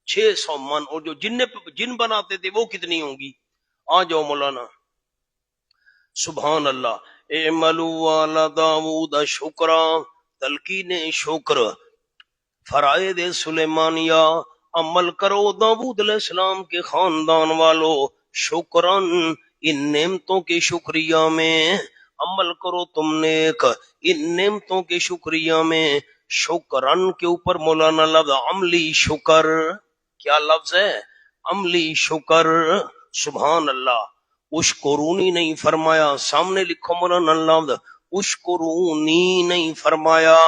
600 من. اور جو جن بناتے تھے وہ کتنی ہوں گی؟ آ جاؤ مولانا. سبحان اللہ. اعملوا علی داؤد شکرا، تلقین شکر. فرائض سلیمانیہ، عمل کرو داؤد علیہ السلام کے خاندان والو. شکرن، ان نعمتوں کے شکریہ میں عمل کرو تم نیک، ان نعمتوں کے شکریہ میں. شکرن کے اوپر مولانا لفظ عملی شکر. کیا لفظ ہے؟ عملی شکر. سبحان اللہ. اشکرونی نہیں فرمایا، سامنے لکھو مولانا لفظ اشکرونی نہیں فرمایا،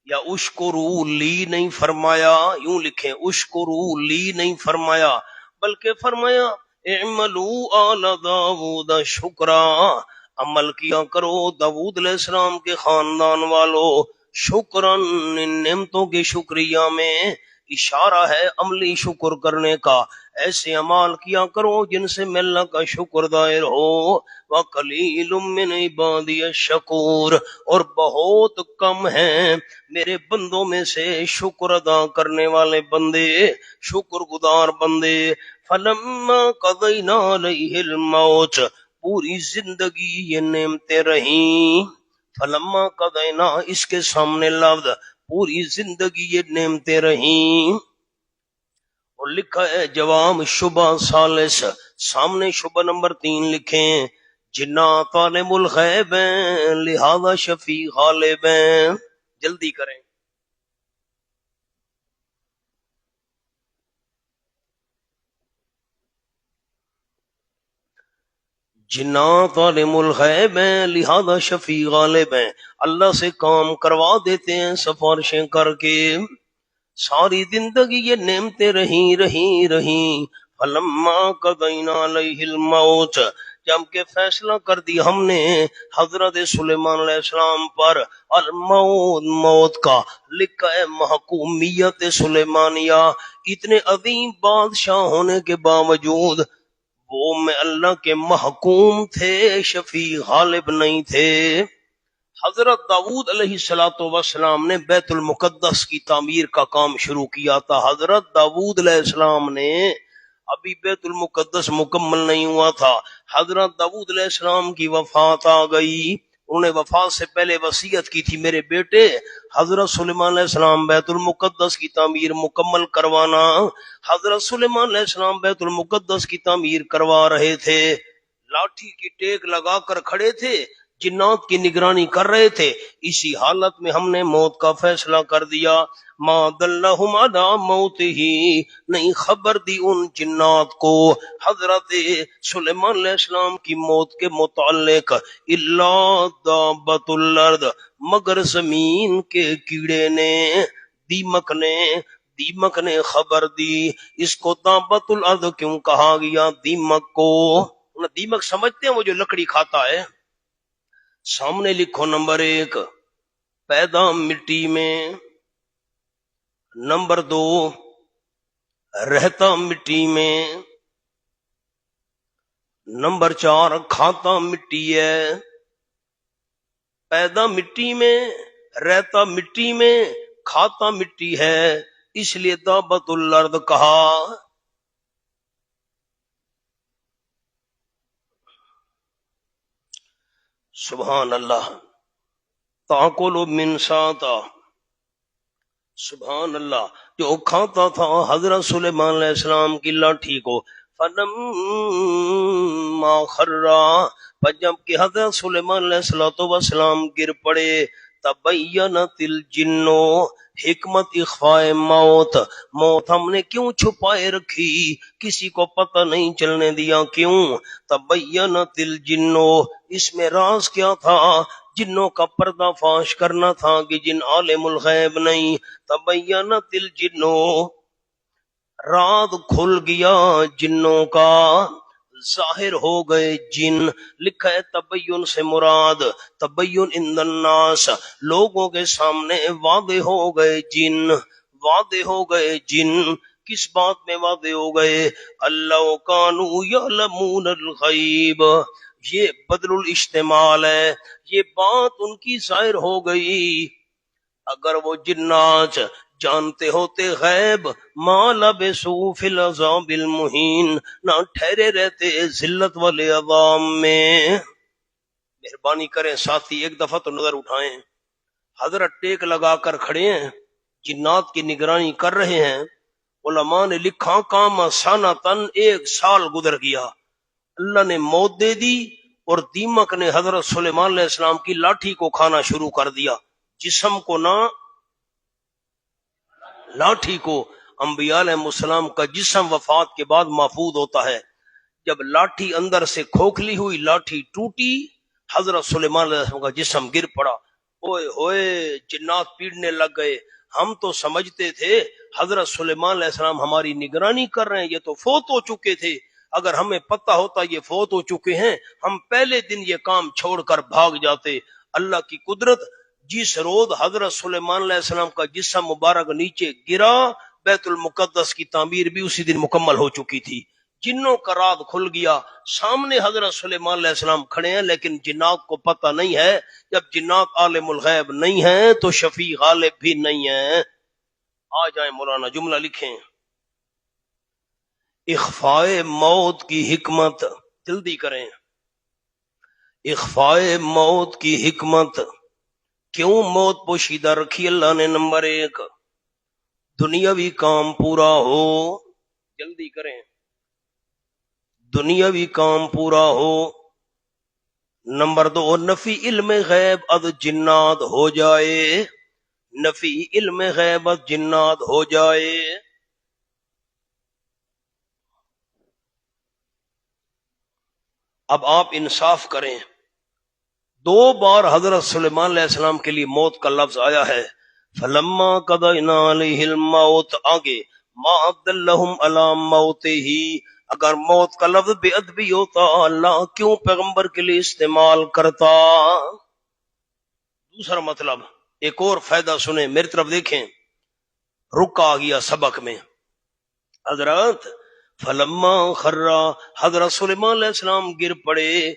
یا اشکرو لی نہیں فرمایا. یوں لکھیں اشکرو لی نہیں فرمایا، بلکہ فرمایا اعملوا آل داؤد شکرا، عمل کیا کرو داؤد علیہ السلام کے خاندان والو. شکرن، ان نعمتوں کے شکریہ میں. اشارہ ہے عملی شکر کرنے کا. ایسے اعمال کیا کرو جن سے میں اللہ کا شکر دائر ہو. وَقَلِيلٌ مِّنْ عِبَادِيَ الشَّكُورُ، اور بہت کم ہیں میرے بندوں میں سے شکر ادا کرنے والے بندے، شکر گزار بندے. فَلَمَّا قَضَيْنَا عَلَيْهِ الْمَوْتَ، پوری زندگی یہ نعمتیں رہیں. فَلَمَّا قَضَيْنَا، اس کے سامنے لفظ پوری زندگی یہ نعمتیں رہیں. اور لکھا ہے جواب شبہ ثالث، سامنے شبہ نمبر 3 لکھیں. جنات عالم الغیب ہیں لہذا شفیع غالب ہیں. جلدی کریں. جنات عالم الغیب ہیں لہذا شفیع غالب ہیں. اللہ سے کام کروا دیتے ہیں سفارشیں کر کے. ساری زندگی یہ نعمتیں رہیں. فلما قضینا علیہ الموت، جب کہ فیصلہ کر دی ہم نے حضرت سلیمان علیہ السلام پر الموت، موت کا. لکھا ہے محکومیت سلیمانیہ. اتنے عظیم بادشاہ ہونے کے باوجود وہ میں اللہ کے محکوم تھے، شفیع غالب نہیں تھے. حضرت داؤد علیہ السلام نے بیت المقدس کی تعمیر کا کام شروع کیا تھا. حضرت داؤد علیہ السلام نے ابھی بیت المقدس مکمل نہیں ہوا تھا. حضرت داؤد علیہ السلام کی وفات آ گئی. انہوں نے وفات سے پہلے وصیت کی تھی میرے بیٹے حضرت سلیمان علیہ السلام بیت المقدس کی تعمیر مکمل کروانا. حضرت سلیمان علیہ السلام بیت المقدس کی تعمیر کروا رہے تھے، لاٹھی کی ٹیک لگا کر کھڑے تھے، جنات کی نگرانی کر رہے تھے. اسی حالت میں ہم نے موت کا فیصلہ کر دیا. ما دلہم علی موت ہی، نہیں خبر دی ان جنات کو حضرت سلیمان علیہ السلام کی موت کے متعلق الا دابۃ الارض، مگر زمین کے کیڑے نے، دیمک نے، دیمک نے خبر دی. اس کو دابت الارض کیوں کہا گیا دیمک کو؟ دیمک سمجھتے ہیں وہ جو لکڑی کھاتا ہے. سامنے لکھو نمبر 1 پیدا مٹی میں، نمبر 2 رہتا مٹی میں، نمبر 4 کھاتا مٹی ہے. پیدا مٹی میں، رہتا مٹی میں، کھاتا مٹی ہے، اس لیے دابت الارض کہا. سبحان اللہ. تاکل من ساتا، سبحان اللہ. جو کھاتا تھا حضرت سلیمان علیہ السلام کی لاٹھی کو. فلما خرّا، پر جب کہ حضرت سلیمان علیہ السلام گر پڑے. تبینت الجن، حکمت اخفاء موت. موت ہم نے کیوں چھپائے رکھی، کسی کو پتہ نہیں چلنے دیا کیوں. تبینت الجن، اس میں راز کیا تھا؟ جنوں کا پردہ فاش کرنا تھا کہ جن عالم الغیب نہیں. تبینت الجن، راز کھل گیا جنوں کا، ظاہر ہو گئے جن. لکھا ہے تبین سے مراد تبین عند الناس، لوگوں کے سامنے واضح ہو گئے جن. واضح ہو گئے جن، کس بات میں واضح ہو گئے؟ اللہ کانوا یعلمون الغیب، یہ بدل الاجتمال ہے، یہ بات ان کی ظاہر ہو گئی. اگر وہ جنات جانتے ہوتے غیب، ما لبثوا فی العذاب المہین، نہ ٹھہرے رہتے ذلت والے عذاب میں. مہربانی کریں ساتھی ایک دفعہ تو نظر اٹھائیں. حضرت ٹیک لگا کر کھڑے ہیں، جنات کی نگرانی کر رہے ہیں. علماء نے لکھا کام سنتن، 1 سال گزر گیا، اللہ نے موت دے دی اور دیمک نے حضرت سلیمان علیہ السلام کی لاٹھی کو کھانا شروع کر دیا. جسم کو نہ، لاٹھی کو. انبیاء علیہ السلام کا جسم وفات کے بعد محفوظ ہوتا ہے. جب لاٹھی اندر سے کھوکھلی ہوئی، لاٹھی ٹوٹی، حضرت سلیمان علیہ السلام کا جسم گر پڑا. اوئے ہوئے، جنات پیڑنے لگ گئے. ہم تو سمجھتے تھے حضرت سلیمان علیہ السلام ہماری نگرانی کر رہے ہیں، یہ تو فوت ہو چکے تھے. اگر ہمیں پتہ ہوتا یہ فوت ہو چکے ہیں، ہم پہلے دن یہ کام چھوڑ کر بھاگ جاتے. اللہ کی قدرت، جس روز حضرت سلیمان علیہ السلام کا جسم مبارک نیچے گرا، بیت المقدس کی تعمیر بھی اسی دن مکمل ہو چکی تھی. جنوں کا راز کھل گیا. سامنے حضرت سلیمان علیہ السلام کھڑے ہیں، لیکن جنات کو پتہ نہیں ہے. جب جنات عالم الغیب نہیں ہیں تو شفیع غالب بھی نہیں ہیں. آ جائیں مولانا، جملہ لکھیں. اخفاء موت کی حکمت، جلدی کریں. اخفاء موت کی حکمت، کیوں موت پوشیدہ رکھی اللہ نے؟ نمبر 1 دنیاوی کام پورا ہو، جلدی کریں، دنیاوی کام پورا ہو. نمبر 2 نفی علم غیب از جنات ہو جائے، نفی علم غیب از جنات ہو جائے. اب آپ انصاف کریں. 2 بار حضرت سلیمان علیہ السلام کے لیے موت کا لفظ آیا ہے. فلما قضینا علیہ الموت، آگے ما عبداللہم علی موتہ. اگر موت کا لفظ بے ادبی ہوتا اللہ کیوں پیغمبر کے لیے استعمال کرتا؟ دوسرا مطلب، ایک اور فائدہ سنیں، میری طرف دیکھیں. رکا آ گیا سبق میں. حضرت فلما خرّا، حضرت سلیمان علیہ السلام گر پڑے.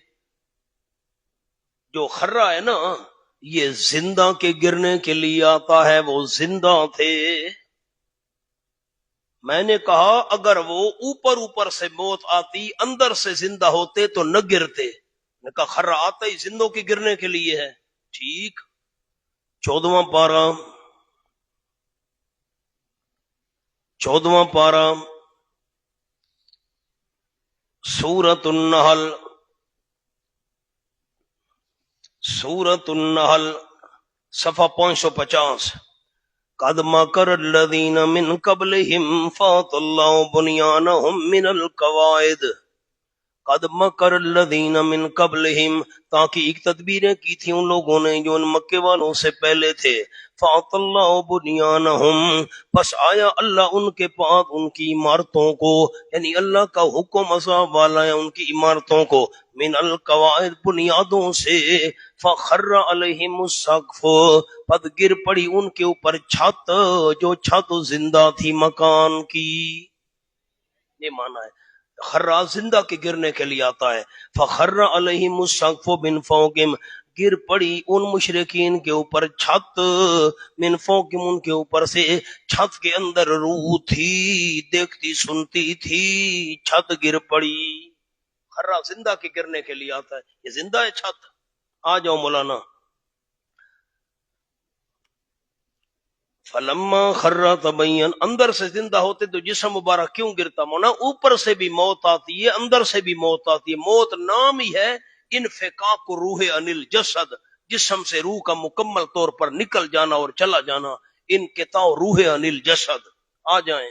جو خرّا ہے نا، یہ زندہ کے گرنے کے لیے آتا ہے، وہ زندہ تھے. میں نے کہا اگر وہ اوپر سے موت آتی، اندر سے زندہ ہوتے تو نہ گرتے. میں کہا خرّا آتا ہی زندوں کے گرنے کے لیے ہے. ٹھیک. 14واں پارہ، 14واں پارہ، سورۃ النحل، سورۃ النحل، صفحہ 550. قد مکر الذین من قبلہم فات اللہ بنیانہم من القواعد قد مکر الذین من قبلہم، تاکہ ایک تدبیریں کی تھی ان لوگوں نے جو ان مکے والوں سے پہلے تھے. فَأَطَ اللَّهُ بُنْيَانَهُمْ، پس آیا اللہ ان کے پاس ان کی عمارتوں کو، یعنی اللہ کا حکم عذاب والا ہے ان کی عمارتوں کو، من القواعد بنیادوں سے. فَخَرَّ عَلَيْهِمُ السَّقْفُ، پس گر پڑی ان کے اوپر چھت، جو چھت زندہ تھی مکان کی. یہ مانا ہے خرا زندہ کے گرنے کے لیے آتا ہے. فخر علیہم السقف من فوقہم، گر پڑی ان مشرکین کے اوپر چھت، من فوقہم ان کے اوپر سے، چھت کے اندر روح تھی، دیکھتی سنتی تھی، چھت گر پڑی. خرا زندہ کے گرنے کے لیے آتا ہے، یہ زندہ ہے چھت. آ جاؤ مولانا. فلما خر تبین، اندر سے زندہ ہوتے تو جسم مبارک کیوں گرتا؟ مونا اوپر سے بھی موت آتی ہے، اندر سے بھی موت آتی ہے. موت نام ہی ہے انفقاق روح عن الجسد، جسم سے روح کا مکمل طور پر نکل جانا اور چلا جانا. انقطاع روح عن الجسد. آ جائیں.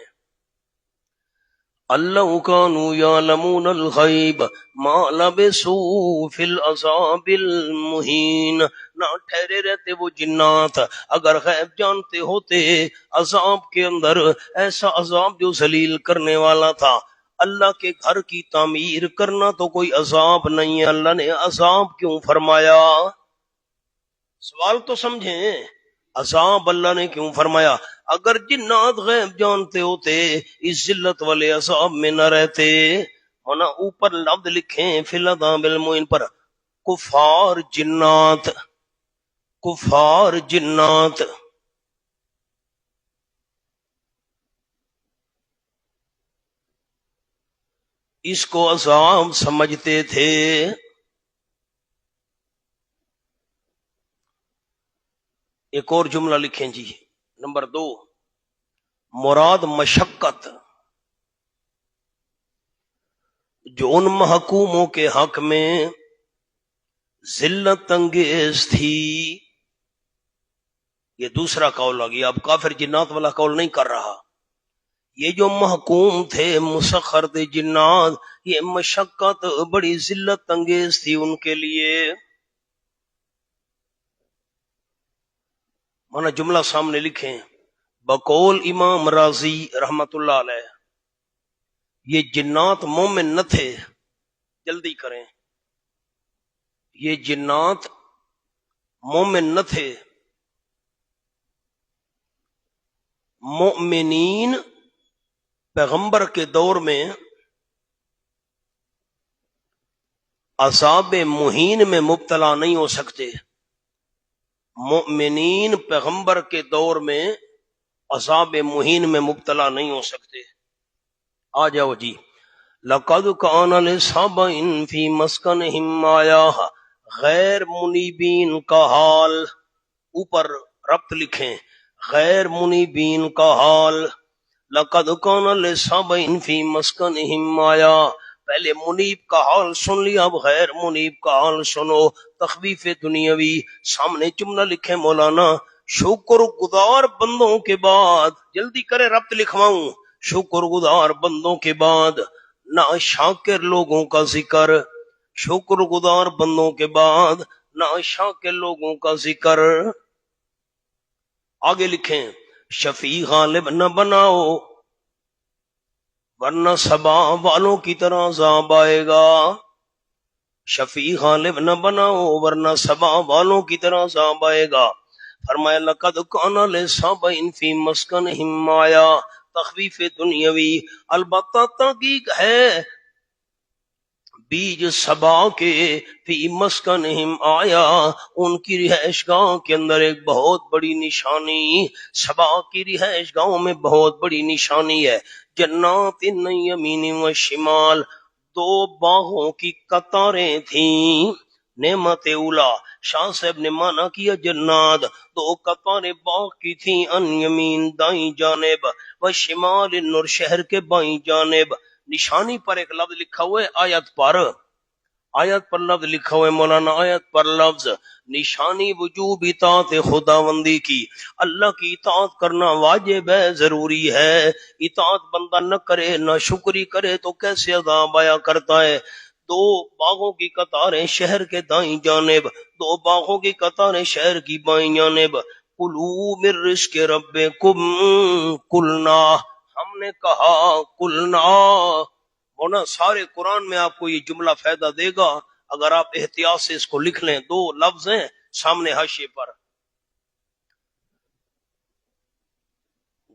اللہ کانوا یعلمون الغیب ما لبثوا فی العذاب المہین، نہ ٹھہرے رہتے وہ جنات اگر غیب جانتے ہوتے عذاب کے اندر، ایسا عذاب جو ذلیل کرنے والا تھا. اللہ کے گھر کی تعمیر کرنا تو کوئی عذاب نہیں ہے، اللہ نے عذاب کیوں فرمایا؟ سوال تو سمجھیں، عذاب اللہ نے کیوں فرمایا؟ اگر جنات غیب جانتے ہوتے اس ذلت والے عذاب میں نہ رہتے. ہونا اوپر لفظ لکھیں فی العذاب المہین پر، کفار جنات، کفار جنات. اس کو عذاب سمجھتے تھے. ایک اور جملہ لکھیں جی، نمبر 2، مراد مشقت جو ان محکوموں کے حق میں ذلت انگیز تھی. یہ دوسرا قول آ گیا، اب کافر جنات والا قول نہیں کر رہا. یہ جو محکوم تھے مسخر تھے جنات، یہ مشقت بڑی ذلت انگیز تھی ان کے لیے. مانا جملہ سامنے لکھیں، بقول امام رازی رحمت اللہ علیہ، یہ جنات مومن نہ تھے. جلدی کریں، یہ جنات مومن نہ تھے. مؤمنین پیغمبر کے دور میں عذاب مہین میں مبتلا نہیں ہو سکتے. مؤمنین پیغمبر کے دور میں عذاب مہین میں مبتلا نہیں ہو سکتے. آ جاؤ جی. لقد کان لسبع فی مسکنہم آیہ، غیر منیبین کا حال، اوپر ربط لکھیں، غیر منیبین کا حال. لقد کان لسبع فی مسکنہم آیہ، پہلے منیب کا حال سن لیا، اب غیر منیب کا حال سنو. تخویف دنیاوی. سامنے جملہ لکھیں مولانا، شکر گزار بندوں کے بعد، جلدی کرے ربط لکھواؤں، شکر گزار بندوں کے بعد نہ شاکر لوگوں کا ذکر. شکر گزار بندوں کے بعد نہ شاکر لوگوں کا ذکر. آگے لکھیں، شفیع غالب نہ بناؤ ورنہ سبا والوں کی طرح عذاب آئے گا. شفیع غالب نہ بناؤ ورنہ سبا والوں کی طرح عذاب آئے گا. فرمایا لقد کان لسبع فی مسکنہم آیہ، تخویف دنیاوی. البتہ تحقیق ہے بیج سبا کے، فی مسکنہم آیا، ان کی رہائش گاہ کے اندر ایک بہت بڑی نشانی. سبا کی رہائش گاہوں میں بہت بڑی نشانی ہے. جنات یمین و شمال، دو باغوں کی قطاریں تھیں. نعمت اولا، شاہ صاحب نے مانا کیا جنات، دو قطاریں باغ کی تھیں، ان یمین دائیں جانب، و شمال نور شہر کے بائیں جانب. نشانی پر ایک لفظ لکھا ہوا ہے، آیت پر لفظ لکھا ہوا ہے مولانا، آیت پر لفظ. نشانی وجوب اطاعت خداوندی کی، اللہ کی اطاعت کرنا واجب ہے، ضروری ہے. اطاعت بندہ نہ کرے، نہ شکری کرے تو کیسے عذاب آیا کرتا ہے. دو باغوں کی قطاریں شہر کے دائیں جانب، دو باغوں کی قطاریں شہر کی بائیں جانب. کلو من رزق ربکم کلنا، ہم نے کہا کلنا. ہونا سارے قرآن میں آپ کو یہ جملہ فائدہ دے گا اگر آپ احتیاط سے اس کو لکھ لیں. دو لفظ ہیں سامنے حاشیے پر.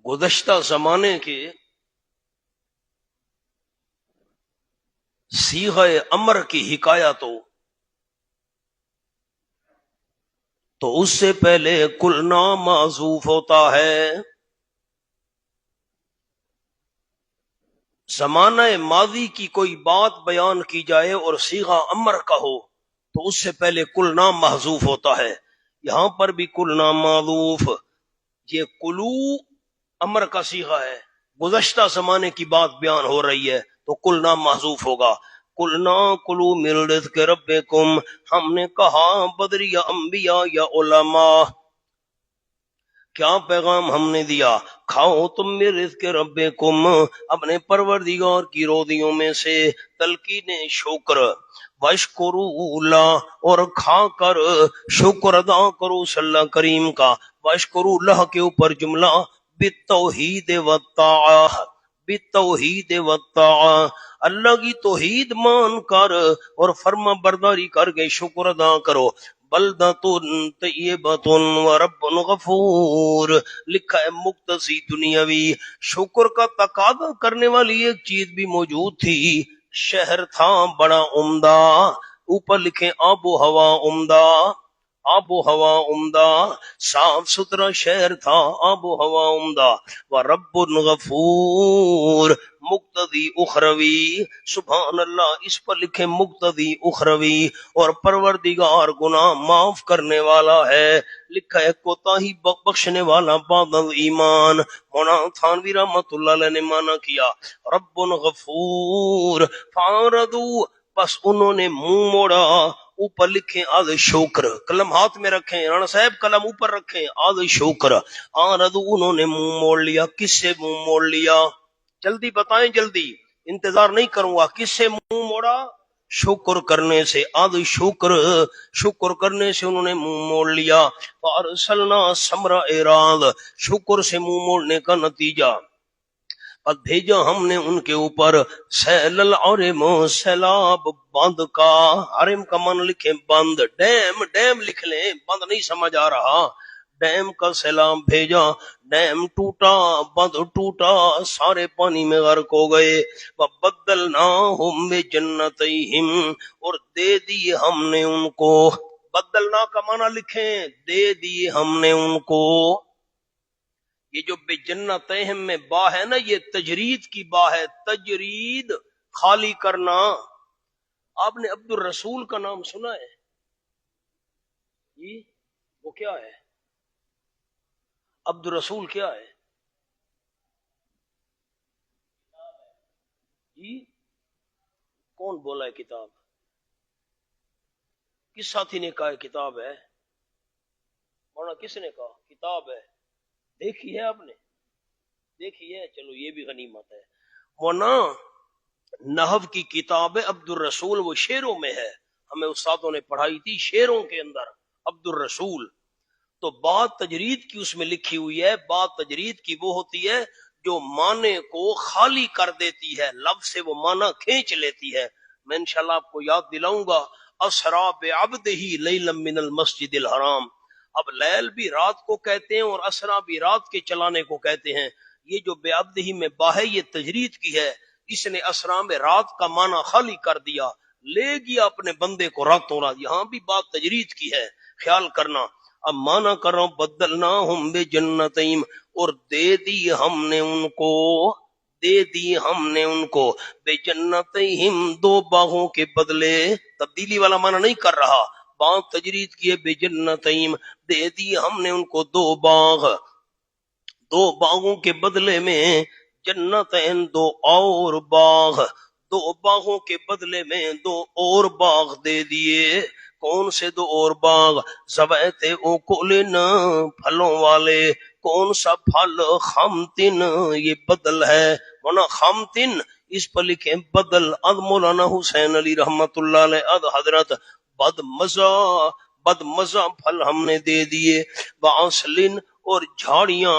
گزشتہ زمانے کے صیغہ امر کی حکایت ہو تو اس سے پہلے کلنا معذوف ہوتا ہے. زمانہ ماضی کی کوئی بات بیان کی جائے اور صیغہ امر کا ہو تو اس سے پہلے کلنا محذوف ہوتا ہے. یہاں پر بھی کلنا معذوف. یہ کلو امر کا صیغہ ہے، گزشتہ زمانے کی بات بیان ہو رہی ہے تو کلنا محذوف ہوگا. کلنا کلو من رزق ربکم، ہم نے کہا بدری یا انبیاء یا علماء، کیا پیغام ہم نے دیا؟ کھاؤ تم من رزق ربکم، اپنے پروردگار کی روزیوں میں سے. تلقین شکر، واشکروا اللہ، اور کھا کر شکر ادا کرو صلی اللہ کریم کا. واشکروا اللہ کے اوپر جملہ بالتوحید والطاعہ، بالتوحید والطاعہ، اللہ کی توحید مان کر اور فرما برداری کر کے شکر ادا کرو. بلدۃ طیبۃ ورب غفور، لکھا ہے مختصی دنیاوی. شکر کا تقاضا کرنے والی ایک چیز بھی موجود تھی، شہر تھا بڑا عمدہ. اوپر لکھیں آب و ہوا عمدہ، آب و ہوا عمدہ، صاف ستھرا شہر تھا، آب و ہوا عمدہ. ورب غفور، مقتدی اخروی، سبحان اللہ، اس پر لکھیں مقتدی اخروی، اور پروردگار گناہ معاف کرنے والا ہے. لکھا ہے کوتاہی بخشنے والا بعد ایمان. مولانا تھانوی رحمۃ اللہ علیہ نے مانا کیا رب غفور فاردو، بس انہوں نے منہ موڑا. اوپر لکھیں آد شکر، قلم ہاتھ میں رکھیں، رانا صاحب قلم اوپر رکھیں، آد شکر. آردو، انہوں نے منہ موڑ لیا. کس سے منہ موڑ لیا؟ جلدی بتائیں، جلدی، انتظار نہیں کروں گا. کس سے منہ موڑا؟ شکر کرنے سے. آد شکر، شکر کرنے سے انہوں نے منہ موڑ لیا. فارسلنا سمرا اعراض، شکر سے منہ موڑنے کا نتیجہ اور بھیجا ہم نے ان کے اوپر سیل العرم، سیلاب بند کا. عرم کا من لکھیں بند، ڈیم، ڈیم لکھ لیں، بند نہیں سمجھ آ رہا. ڈیم کا سیلاب بھیجا، ڈیم ٹوٹا، بند ٹوٹا، سارے پانی میں غرق ہو گئے. وَبَدَّلْنَاهُمْ بِجَنَّتَيْهِمْ، اور دے دیے ہم نے ان کو. بدلنا کا معنی لکھیں دے دیے ہم نے ان کو. یہ جو بجنتہم میں با ہے نا، یہ تجرید کی با ہے. تجرید خالی کرنا. آپ نے عبد الرسول کا نام سنا ہے؟ جی وہ کیا ہے؟ عبد الرسول کیا ہے جی؟ کون بولا ہے کتاب؟ کس ساتھی نے کہا ہے کتاب ہے؟ مولانا کس نے کہا کتاب ہے؟ دیکھی ہے آپ نے؟ دیکھی ہے، چلو یہ بھی غنیمت ہے. مولانا نحو کی کتاب عبد الرسول، وہ شعروں میں ہے، ہمیں استادوں نے پڑھائی تھی شعروں کے اندر عبد الرسول. تو بات تجرید کی اس میں لکھی ہوئی ہے. بات تجرید کی وہ ہوتی ہے جو معنی کو خالی کر دیتی ہے، لفظ سے وہ معنی کھینچ لیتی ہے. میں انشاءاللہ آپ کو یاد دلاؤں گا اسرا بعبدہ لیلا من المسجد الحرام. اب لیل بھی رات کو کہتے ہیں اور اسرا بھی رات کے چلانے کو کہتے ہیں. یہ جو بعبدہ میں با ہے یہ تجرید کی ہے. اس نے اسرا میں رات کا معنی خالی کر دیا، لے گیا اپنے بندے کو راتوں رات. یہاں بھی بات تجرید کی ہے، خیال کرنا. اب مانا کر رہا ہوں بدلناہم بجنتہم، اور دے دی ہم نے ان کو، دے دی ہم نے ان کو بجنتہم، دو باغوں کے بدلے. تبدیلی والا معنی نہیں کر رہا، بات تجرید کیے بجنتہم، دے دی ہم نے ان کو دو باغ، دو باغوں کے بدلے میں. جنتین، دو اور باغ، دو باغوں کے بدلے میں دو اور باغ دے دیے. کون سے دو اور باغ؟ زویت اوکلن، پھلوں والے. کون سا پھل؟ خامتن، یہ بدل ہے. ہونا خامتن اس پر لکھیں بدل اد مولانا حسین علی رحمت اللہ علیہ اد حضرت بد مزہ پھل ہم نے دے دیے، وَعَسْلٍ اور جھاڑیاں،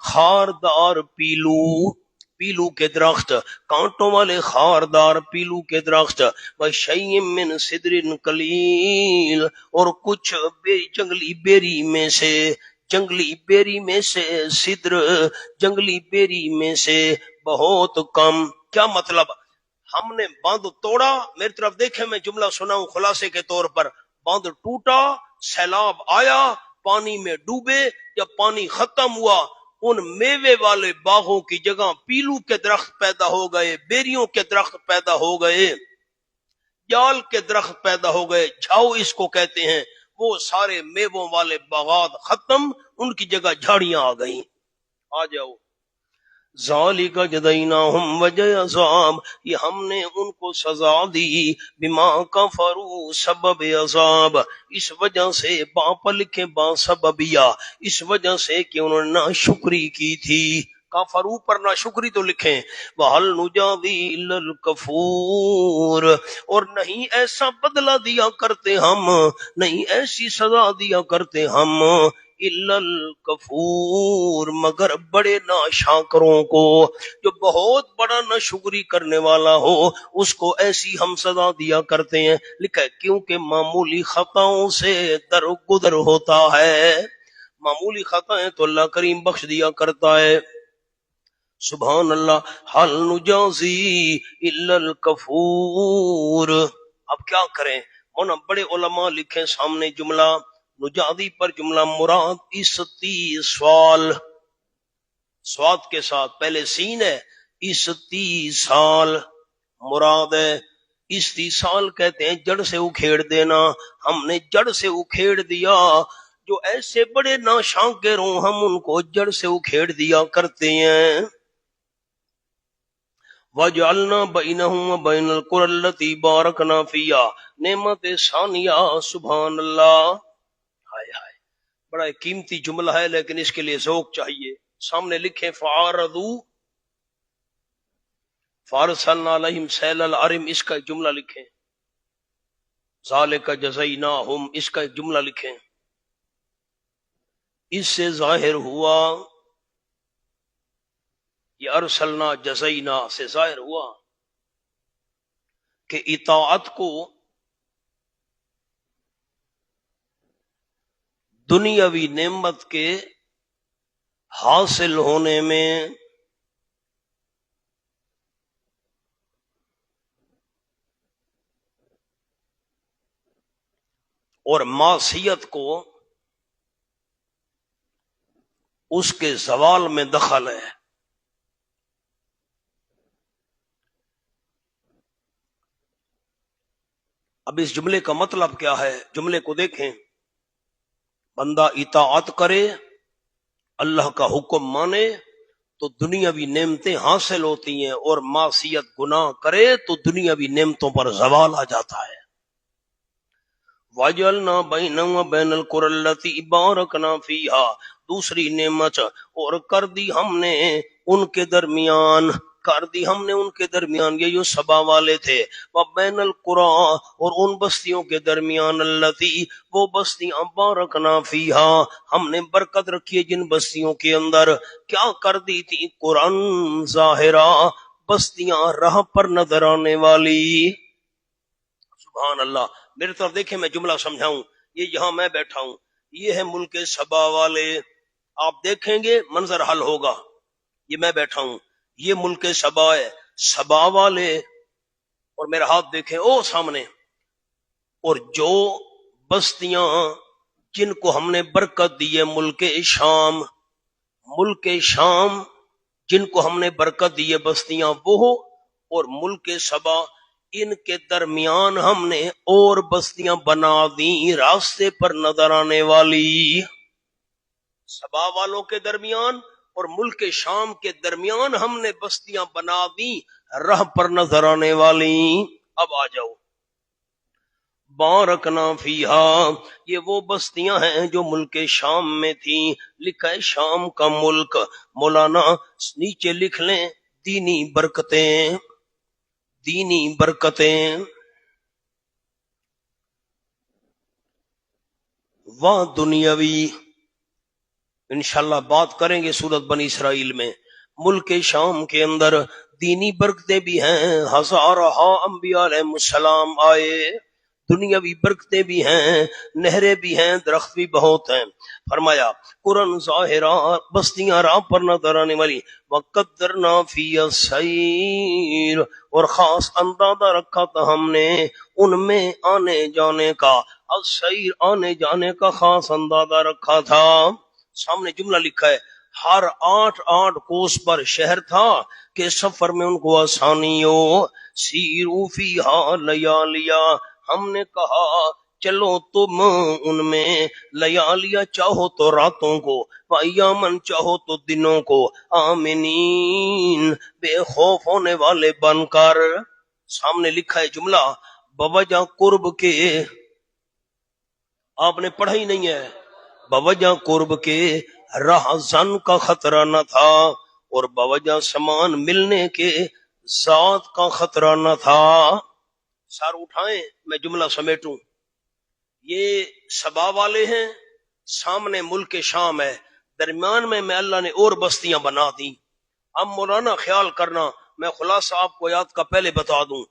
خاردار پیلو کے درخت، کانٹوں والے خاردار پیلو کے درخت، وَشَيْءٍ مِّن سِدْرٍ قَلِيلٍ اور کچھ جنگلی بیری میں سے سدر، جنگلی بیری میں سے بہت کم۔ کیا مطلب؟ ہم نے باندھ توڑا، میری طرف دیکھیں میں جملہ سناؤں خلاصے کے طور پر، باندھ ٹوٹا، سیلاب آیا، پانی میں ڈوبے، جب پانی ختم ہوا ان میوے والے باغوں کی جگہ پیلو کے درخت پیدا ہو گئے، بیریوں کے درخت پیدا ہو گئے، جال کے درخت پیدا ہو گئے، جھاؤ اس کو کہتے ہیں، وہ سارے میووں والے باغات ختم، ان کی جگہ جھاڑیاں آ گئیں۔ آ جاؤ، ذالک جزیناہم وجہ عذاب، یہ ہم نے ان کو سزا دی، بما کفروا سبب عذاب، اس وجہ سے با لکھے با سببیہ، اس وجہ سے کہ انہوں نے ناشکری کی تھی، کافرو پر ناشکری تو لکھیں، وَهَلْ نُجَازِي إِلَّا الْكَفُورَ اور نہیں ایسا بدلہ دیا کرتے ہم، نہیں ایسی سزا دیا کرتے ہم، الا الکفور مگر بڑے ناشکروں کو، جو بہت بڑا ناشکری کرنے والا ہو اس کو ایسی ہم سزا دیا کرتے ہیں۔ لکھا ہے کیونکہ معمولی خطاؤں سے درگزر ہوتا ہے، معمولی خطائیں تو اللہ کریم بخش دیا کرتا ہے۔ سبحان اللہ، حل نجازی الا الکفور۔ اب کیا کریں؟ ہونا بڑے علماء لکھیں سامنے جملہ نجادی پر جملہ مراد استیصال، سواد کے ساتھ پہلے سین ہے، استیصال مراد ہے، استیصال کہتے ہیں جڑ سے اکھیڑ دینا، ہم نے جڑ سے اکھیڑ دیا، جو ایسے بڑے ناشکر ہوں ہم ان کو جڑ سے اکھیڑ دیا کرتے ہیں۔ وَجَعَلْنَا بَيْنَهُمْ وَبَيْنَ الْقُرَى الَّتِي بَارَكْنَا فِيهَا نعمت ثانیہ، سبحان اللہ، ہائے ہائے، بڑا ایک قیمتی جملہ ہے لیکن اس کے لیے ذوق چاہیے۔ سامنے لکھیں فَعَارَضُوا فَأَرْسَلْنَا عَلَيْهِمْ سَيْلَ الْعَرِمِ، اس کا ایک جملہ لکھیں، ذَلِكَ جَزَيْنَاهُمْ اس کا ایک جملہ لکھیں۔ اس سے ظاہر ہوا، یہ ارسلنا جزینا سے ظاہر ہوا کہ اطاعت کو دنیاوی نعمت کے حاصل ہونے میں اور معصیت کو اس کے زوال میں دخل ہے۔ اب اس جملے کا مطلب کیا ہے؟ جملے کو دیکھیں، بندہ اطاعت کرے، اللہ کا حکم مانے تو دنیاوی نعمتیں حاصل ہوتی ہیں، اور معصیت گناہ کرے تو دنیاوی نعمتوں پر زوال آ جاتا ہے۔ وَجَعَلْنَا بَيْنَهُمْ وَبَيْنَ الْقُرَى الَّتِي بَارَكْنَا فِيهَا دوسری نعمت، اور کر دی ہم نے ان کے درمیان، کر دی ہم نے ان کے درمیان، یہ جو سبا والے تھے، وَبَيْنَ الْقُرَى اور ان بستیوں کے درمیان، الَّتِي وہ بستیاں بَارَكْنَا فِيهَا ہم نے برکت رکھی ہے جن بستیوں کے اندر، کیا کر دی تھی؟ قرآن ظاہرہ، بستیاں راہ پر نظر آنے والی۔ سبحان اللہ، میرے طرف دیکھیں میں جملہ سمجھاؤں، یہ یہاں میں بیٹھا ہوں، یہ ہے ملک سبا والے، آپ دیکھیں گے منظر حل ہوگا، یہ میں بیٹھا ہوں، یہ ملک سبا ہے، سبا والے، اور میرا ہاتھ دیکھیں او سامنے، اور جو بستیاں جن کو ہم نے برکت دی ہے، ملک شام جن کو ہم نے برکت دی ہے بستیاں وہ، اور ملک سبا ان کے درمیان ہم نے اور بستیاں بنا دی راستے پر نظر آنے والی۔ سبا والوں کے درمیان اور ملک شام کے درمیان ہم نے بستیاں بنا دی راہ پر نظر آنے والی۔ اب آ جاؤ، بارکنا فیہا یہ وہ بستیاں ہیں جو ملک شام میں تھیں، لکھا ہے شام کا ملک، مولانا نیچے لکھ لیں دینی برکتیں، دینی برکتیں و دنیاوی انشاءاللہ بات کریں گے سورت بنی اسرائیل میں. ملک شام کے اندر دینی برکتیں بھی ہیں، ہزارہ انبیاء علیہ السلام آئے، دنیاوی برکتیں بھی ہیں، نہریں بھی ہیں، درخت بھی بہت ہیں. فرمایا قرآن ظاہرہ بستیاں راہ پر نظر آنے والی، وقدرنا فی السیر اور خاص اندازہ رکھا تھا ہم نے ان میں آنے جانے کا، السیر آنے جانے کا خاص اندازہ رکھا تھا. سامنے جملہ لکھا ہے، ہر 8 کوس پر شہر تھا کہ سفر میں ان کو آسانی ہو. سیرو فیہا لیالیا ہم نے کہا چلو تم ان میں، لیالیا چاہو تو راتوں کو، وایامن چاہو تو دنوں کو، آمنین بے خوف ہونے والے بن کر. سامنے لکھا ہے جملہ بوجہ قرب کے، آپ نے پڑھا ہی نہیں ہے، بوجہ قرب کے رہزن کا خطرہ نہ تھا اور بوجہ سامان ملنے کے ذات کا خطرہ نہ تھا. سر اٹھائیں میں جملہ سمیٹوں. یہ سبا والے ہیں، سامنے ملک شام ہے، درمیان میں اللہ نے اور بستیاں بنا دی. اب مولانا خیال کرنا، میں خلاصہ آپ کو یاد کا پہلے بتا دوں.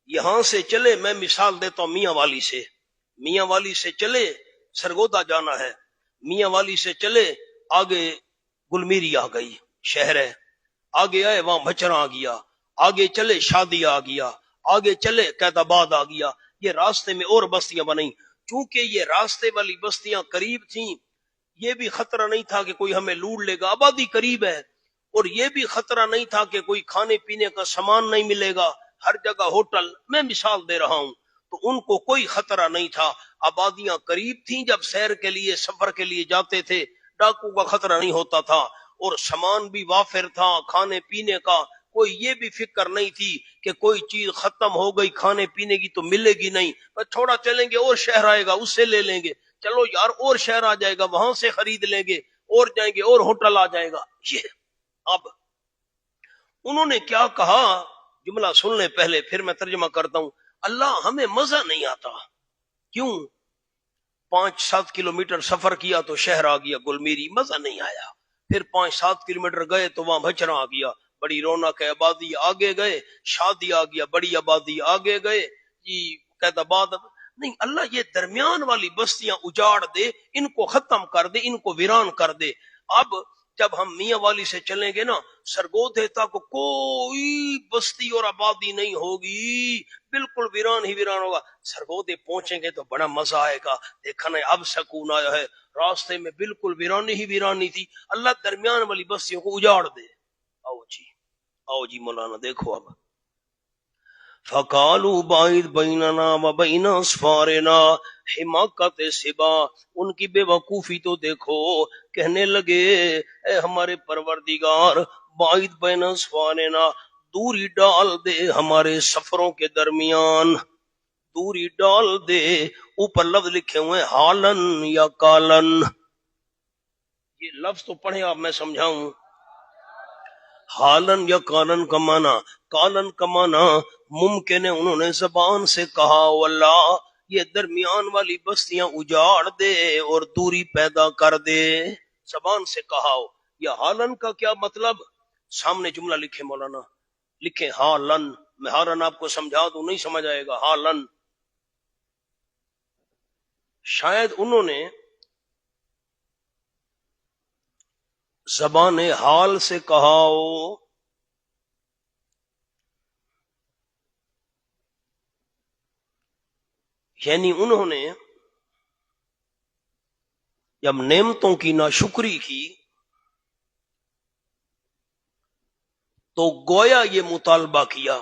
یہاں سے چلے، میں مثال دیتا ہوں میاں والی سے، میاں والی سے چلے سرگودا جانا ہے، میاں والی سے چلے آگے گلمیری آ گئی شہر ہے، آگے آئے وہاں بچرا آ گیا، آگے چلے شادی آ گیا، آگے چلے قید آباد آ گیا. یہ راستے میں اور بستیاں بنیں. چونکہ یہ راستے والی بستیاں قریب تھیں، یہ بھی خطرہ نہیں تھا کہ کوئی ہمیں لوٹ لے گا، آبادی قریب ہے، اور یہ بھی خطرہ نہیں تھا کہ کوئی کھانے پینے کا سامان نہیں ملے گا، ہر جگہ ہوٹل. میں مثال دے رہا ہوں، تو ان کو کوئی خطرہ نہیں تھا. آبادیاں قریب تھیں، جب سیر کے لیے سفر کے لیے جاتے تھے ڈاکو کا خطرہ نہیں ہوتا تھا، اور سامان بھی وافر تھا، کھانے پینے کا کوئی یہ بھی فکر نہیں تھی کہ کوئی چیز ختم ہو گئی کھانے پینے کی تو ملے گی نہیں، بس تھوڑا چلیں گے اور شہر آئے گا اس سے لے لیں گے، چلو یار اور شہر آ جائے گا وہاں سے خرید لیں گے، اور جائیں گے اور ہوٹل آ جائے گا. یہ اب انہوں نے کیا کہا، جملہ سن لیں پہلے پھر میں ترجمہ کرتا ہوں. اللہ ہمیں مزہ نہیں آتا. کیوں؟ 5-7 کلومیٹر سفر کیا تو شہر آ گیا گلمیری، مزہ نہیں آیا. پھر 5-7 کلومیٹر گئے تو وہاں بچرا آ گیا، بڑی رونق ہے، آبادی. آگے گئے شادی آ گیا، بڑی آبادی. آگے گئے جی قید آباد. نہیں، اللہ یہ درمیان والی بستیاں اجاڑ دے، ان کو ختم کر دے، ان کو ویران کر دے. اب جب ہم میاں والی سے چلیں گے نا، سرگودے تک کوئی بستی اور آبادی نہیں ہوگی، بالکل ویران ہی ویران ہوگا. سرگودے پہنچیں گے تو بڑا مزہ آئے گا، دیکھا نہیں اب سکون آیا ہے. راستے میں بالکل ویرانی ہی ویرانی تھی، اللہ درمیان والی بستیوں کو اجاڑ دے. آؤ جی، آؤ جی مولانا دیکھو. اب فَقَالُوا بَعِدْ بَيْنَنَا وَبَيْنَ أَسْفَارِنَا حماقت سبا، ان کی بے وقوفی تو دیکھو. کہنے لگے اے ہمارے پروردگار، بعید بین اسفارنا، دوری ڈال دے ہمارے سفروں کے درمیان، دوری ڈال دے. اوپر لفظ لکھے ہوئے حالن یا کالن، یہ لفظ تو پڑھیں آپ میں سمجھاؤں. حالن یا کالن کا معنی، کالن کا معنی ممکن ہے انہوں نے زبان سے کہا واللہ یہ درمیان والی بستیاں اجاڑ دے اور دوری پیدا کر دے، زبان سے کہا ہو. یا حالن کا کیا مطلب؟ سامنے جملہ لکھے مولانا، لکھے حالن. میں حالن آپ کو سمجھا دوں، نہیں سمجھ آئے گا. حالن شاید انہوں نے زبان حال سے کہا ہو، یعنی انہوں نے جب نعمتوں کی ناشکری کی تو گویا یہ مطالبہ کیا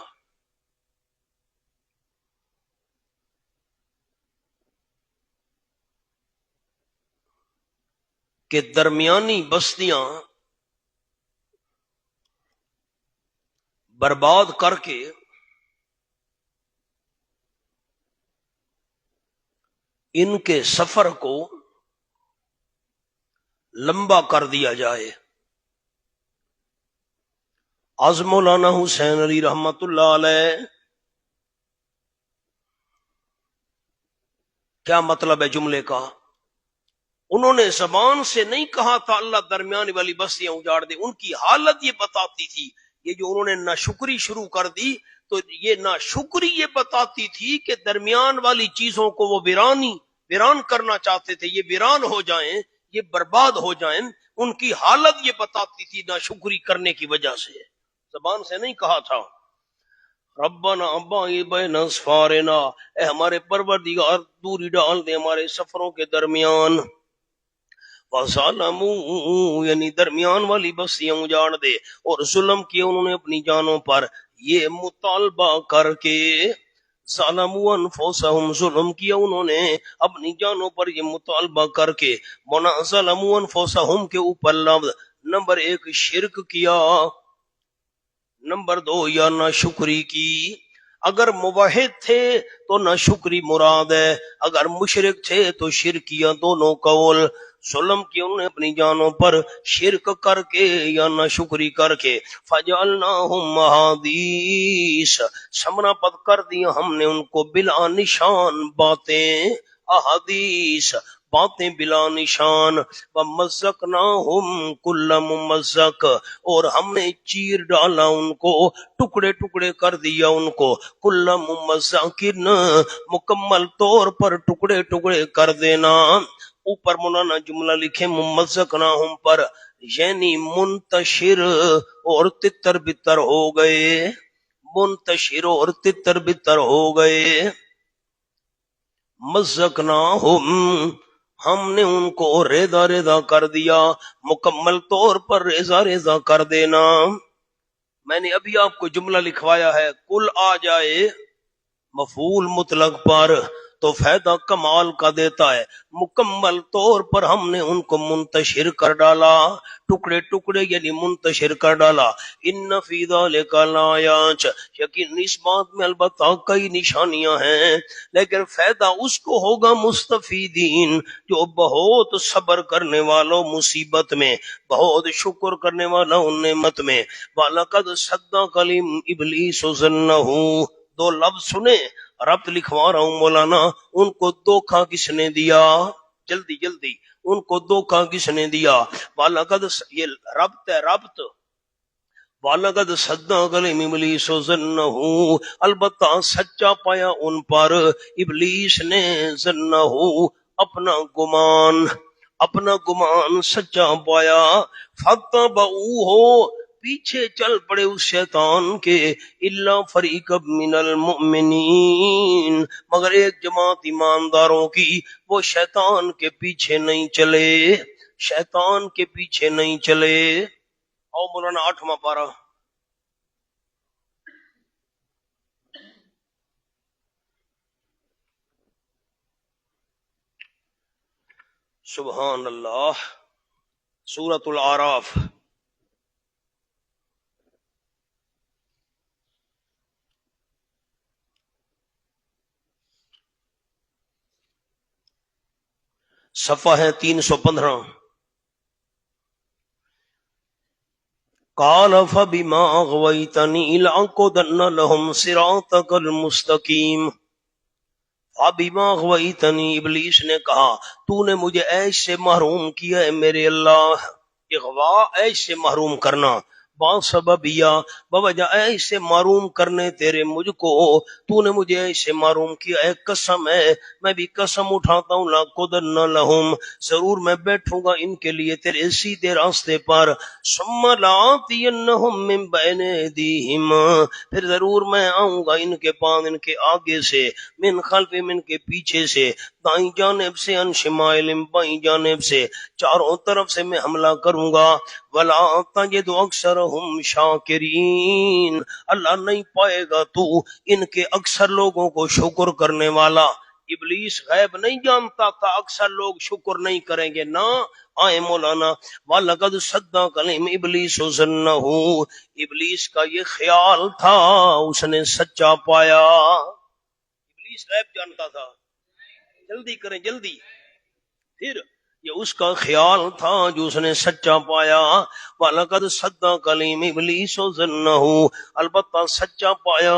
کہ درمیانی بستیاں برباد کر کے ان کے سفر کو لمبا کر دیا جائے. از مولانا حسین علی رحمت اللہ علیہ. کیا مطلب ہے جملے کا؟ انہوں نے زبان سے نہیں کہا تھا اللہ درمیان والی بستیاں اجاڑ دے، ان کی حالت یہ بتاتی تھی. یہ جو انہوں نے ناشکری شروع کر دی تو یہ ناشکری یہ بتاتی تھی کہ درمیان والی چیزوں کو وہ ویران کرنا چاہتے تھے، یہ ویران ہو جائیں، یہ برباد ہو جائیں. ان کی حالت یہ بتاتی تھی ناشکری کرنے کی وجہ سے. زبان سے نہیں کہا تھا. ربنا باعث بین اسفارنا، اے ہمارے پروردگار دوری ڈال دے ہمارے سفروں کے درمیان. وَظَلَمُوا یعنی درمیان والی بستیاں اجاڑ دے، اور ظلم کیا انہوں نے اپنی جانوں پر. یہ مطالبہ کر کے ظَلَمُوا أَنفُسَهُمْ ظلم کیا انہوں نے اپنی جانوں پر، یہ مطالبہ کر کے. ظَلَمُوا أَنفُسَهُمْ کے اوپر لفظ نمبر 1 شرک کیا، نمبر 2 یا ناشکری کی. اگر موحد تھے تو ناشکری مراد ہے، اگر مشرک تھے تو شرک کیا. دونوں قول. ظلم کیا انہوں نے اپنی جانوں پر شرک کر کے یا ناشکری کر کے. فجعلناہم احادیث سمنا پت کر دیا ہم نے ان کو بلا نشان باتیں، احادیث باتیں بلا نشان. وَمَزَّقْنَاهُمْ كُلَّ مُمَزَّقٍ اور ہم نے چیر ڈالا ان کو، ٹکڑے ٹکڑے کر دیا ان کو. كُلَّ مُمَزَّقٍ مکمل طور پر ٹکڑے ٹکڑے کر دینا. اوپر مولانا جملہ لکھے ممزقناہم پر، یعنی منتشر اور تتر بتر ہو گئے، منتشر اور تتر بتر ہو گئے. مزقناہم ہم نے ان کو ریزہ ریزہ کر دیا، مکمل طور پر ریزہ ریزہ کر دینا. میں نے ابھی آپ کو جملہ لکھوایا ہے، کل آ جائے مفعول مطلق پر تو فائدہ کمال کا دیتا ہے. مکمل طور پر ہم نے ان کو منتشر کر ڈالا، ٹکڑے ٹکڑے یعنی منتشر کر ڈالا. ان فی ذلک لآیات یقین اس بات میں البتہ کئی نشانیاں ہیں، لیکن فائدہ اس کو ہوگا مستفیدین جو بہت صبر کرنے والوں مصیبت میں، بہت شکر کرنے والا ان نعمت میں. وَلَقَدْ صَدَّقَ إِبْلِيسُ ظَنَّهُ دو لفظ سنے، ربط لکھوا رہا ہوں مولانا. ان کو دھوکہ کس نے دیا؟ جلدی جلدی، ان کو دھوکہ کس نے دیا؟ وَلَقَدْ یہ ربط ہے، ربط. وَلَقَدْ صَدَّقَ إِبْلِيسُ ظَنَّهُ البتہ سچا پایا ان پر ابلیس نے، ظنَّهُ اپنا گمان، اپنا گمان سچا پایا. فَاتَّبَعُوهُ پیچھے چل پڑے اس شیطان کے. الا فریق من المؤمنین مگر ایک جماعت ایمانداروں کی، وہ شیطان کے پیچھے نہیں چلے، شیطان کے پیچھے نہیں چلے. او مولانا 8واں پارہ. سبحان اللہ. سورۃ الاعراف. صفحہ ہے 315. قال فبما اغويتني لأقعدن لهم صراطك المستقيم. فبما اغويتني ابلیس نے کہا تو نے مجھے ایسے محروم کیا ہے میرے اللہ. اغوا ایسے محروم کرنا، با سببیا بوجہ ایسے معروم کرنے تیرے مجھ کو، تو نے مجھے ایسے معروم کیا ہے. قسم ہے میں بھی قسم اٹھاتا ہوں، لاقعدن لہم ضرور میں بیٹھوں گا ان کے لیے تیرے سیدھے راستے پر. ثم لآتینہم من بین ایدیہم پھر ضرور میں آؤں گا ان کے پاس، ان کے آگے سے، من خلفہم ان کے پیچھے سے، دائیں جانب سے، ان شمائلہم بائیں جانب سے، چاروں طرف سے میں حملہ کروں گا. ولا تجد اکثرهم شاکرین اللہ نہیں پائے گا تو ان کے اکثر لوگوں کو شکر کرنے والا. ابلیس غیب نہیں جانتا تھا اکثر لوگ شکر نہیں کریں گے، نہ آئے مولانا. وَلَقَدْ صَدَّقَ إِبْلِيسُ ظَنَّهُ ابلیس کا یہ خیال تھا، اس نے سچا پایا. ابلیس غیب جانتا تھا. جلدی کریں جلدی. پھر یہ اس کا خیال تھا جو اس نے سچا پایا. وَلَقَدْ صَدَّقَ إِبْلِيسُ ظَنَّهُ، البتہ سچا پایا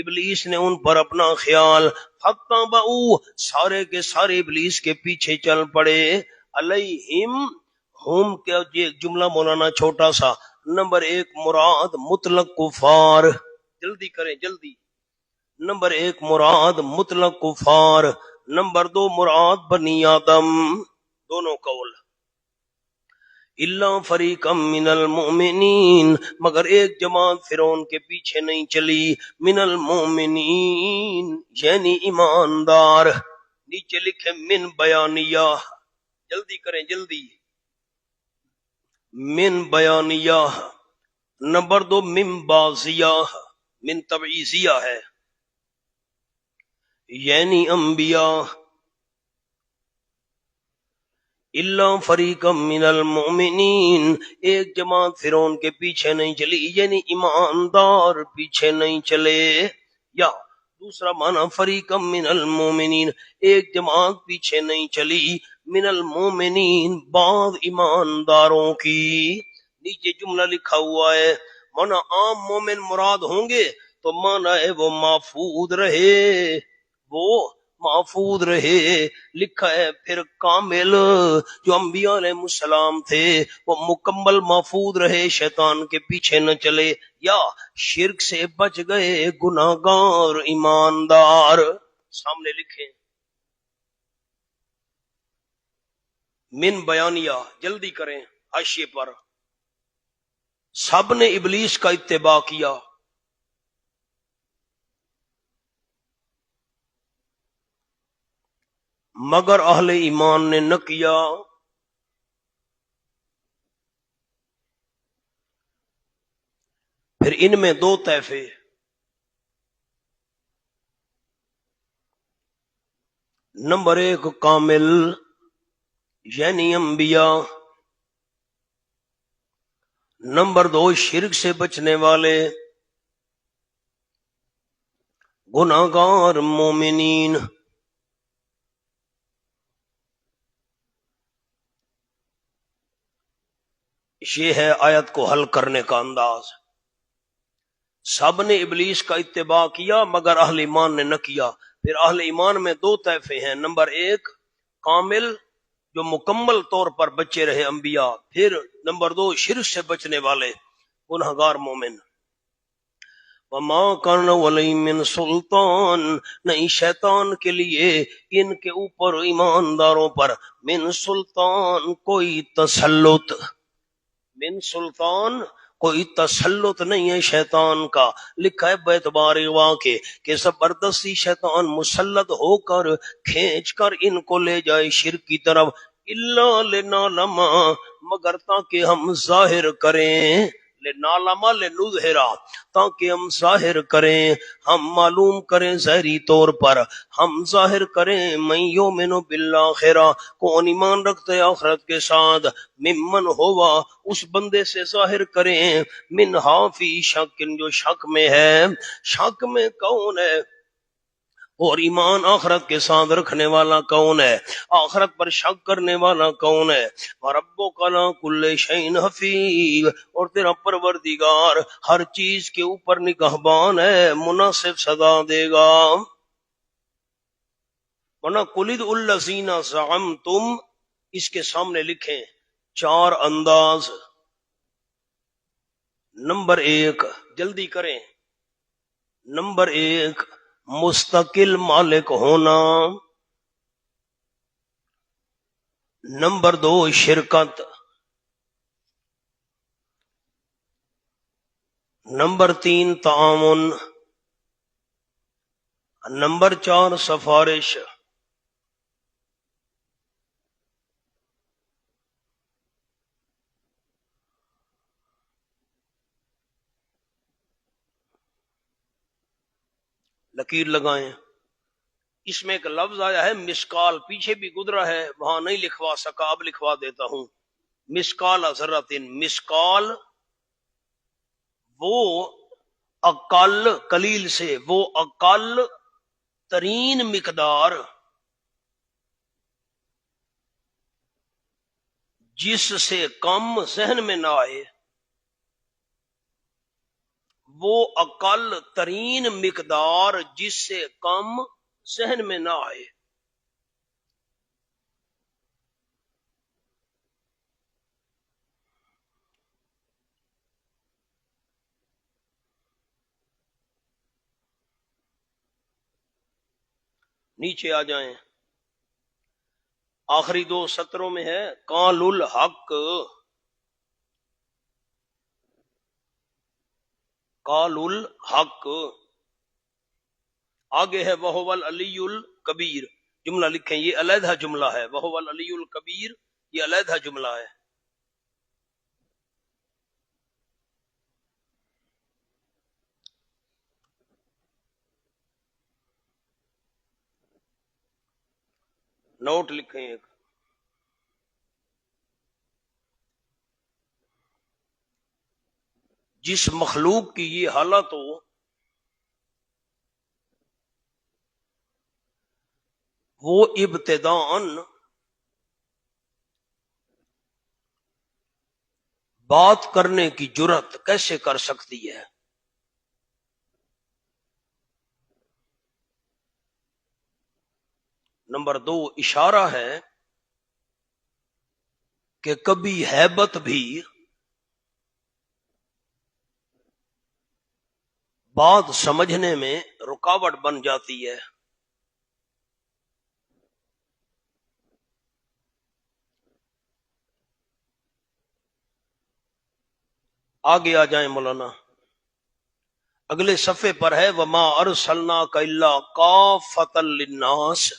ابلیس نے ان پر اپنا خیال. فَاتَّبَعُوا، سارے کے سارے ابلیس کے پیچھے چل پڑے. علیہم، ہم کے یہ جملہ مولانا چھوٹا سا. نمبر 1 مراد مطلق کفار. جلدی کریں جلدی. نمبر 1 مراد مطلق کفار. نمبر 2 مراد بنی آدم. دونوں قول. الا فریقا من المؤمنین، مگر ایک جماعت فرعون کے پیچھے نہیں چلی. من المؤمنین یعنی ایماندار. نیچے لکھے من بیانیہ. جلدی کریں جلدی. من بیانیہ. نمبر 2 من بازیہ، من تبعیضیہ ہے یعنی انبیاء. الا فریقا من المؤمنین، ایک جماعت فرعون کے پیچھے نہیں چلی یعنی ایماندار پیچھے نہیں چلے. یا دوسرا معنی فریقا من المؤمنین، ایک جماعت پیچھے نہیں چلی. من المؤمنین بعض ایمانداروں کی. نیچے جملہ لکھا ہوا ہے. مانا عام مومن مراد ہوں گے تو مانا ہے وہ محفوظ رہے، وہ محفوظ رہے. لکھا ہے پھر کامل جو انبیاء علیہ السلام تھے وہ مکمل محفوظ رہے، شیطان کے پیچھے نہ چلے. یا شرک سے بچ گئے گناہگار ایماندار. سامنے لکھیں من بیانیہ. جلدی کریں حاشیے پر. سب نے ابلیس کا اتباع کیا. مگر اہل ایمان نے نہ کیا. پھر ان میں 2 طائفے. نمبر 1 کامل یعنی انبیاء. نمبر 2 شرک سے بچنے والے گناہگار مومنین. یہ ہے آیت کو حل کرنے کا انداز. سب نے ابلیس کا اتباع کیا مگر اہل ایمان نے نہ کیا. پھر اہل ایمان میں 2 طائفے ہیں. نمبر 1 کامل جو مکمل طور پر بچے رہے انبیاء. پھر نمبر 2 شرک سے بچنے والے گنہگار مومن. وما کان علیہم من سلطان، نہیں شیطان کے لیے ان کے اوپر ایمانداروں پر من سلطان کوئی تسلط. من سلطان کوئی تسلط نہیں ہے شیطان کا. لکھا ہے بیتبار واقع کہ زبردستی شیطان مسلط ہو کر کھینچ کر ان کو لے جائے شرک کی طرف. الا لنعلم، مگر تاکہ ہم ظاہر کریں. لنعلم لنظہرا، تاکہ ہم ظاہر کریں، ہم معلوم کریں ظاہری طور پر، ہم ظاہر کریں من یؤمن بالآخرہ، کون ایمان رکھتے آخرت کے ساتھ. ممن ہوا، اس بندے سے ظاہر کریں، منہا فی شک، جو شک میں ہے. شک میں کون ہے اور ایمان آخرت کے ساتھ رکھنے والا کون ہے، آخرت پر شک کرنے والا کون ہے. وَرَبُّكَ عَلَىٰ كُلِّ شَيْءٍ حَفِيظٌ، اور تیرا پروردگار ہر چیز کے اوپر نگہبان ہے، مناسب سزا دے گا. ورنہ قُلِ ادْعُوا الَّذِينَ زَعَمْتُمْ، اس کے سامنے لکھیں 4 انداز. نمبر 1 جلدی کریں. نمبر 1 مستقل مالک ہونا. نمبر 2 شرکت. نمبر 3 تعاون. نمبر 4 سفارش. لکیر لگائیں. اس میں ایک لفظ آیا ہے مسکال، پیچھے بھی گزرا ہے، وہاں نہیں لکھوا سکا، اب لکھوا دیتا ہوں. مسکال ذرۃ، مسکال وہ اقل، قلیل سے وہ اقل ترین مقدار. جس سے کم ذہن میں نہ آئے، وہ اقل ترین مقدار جس سے کم ذہن میں نہ آئے۔ نیچے آ جائیں، آخری دو سطروں میں ہے قال الحق، قال الحق، آگے ہے وہو العلی الکبیر، جملہ لکھیں، یہ علیحدہ جملہ ہے، وہو العلی الکبیر یہ علیحدہ جملہ ہے۔ نوٹ لکھیں ایک، جس مخلوق کی یہ حالت ہو وہ ابتداً بات کرنے کی جرات کیسے کر سکتی ہے؟ نمبر دو، اشارہ ہے کہ کبھی ہیبت بھی بات سمجھنے میں رکاوٹ بن جاتی ہے۔ آگے آ جائیں مولانا، اگلے صفحے پر ہے وما ارسلناک الا کافۃ للناس،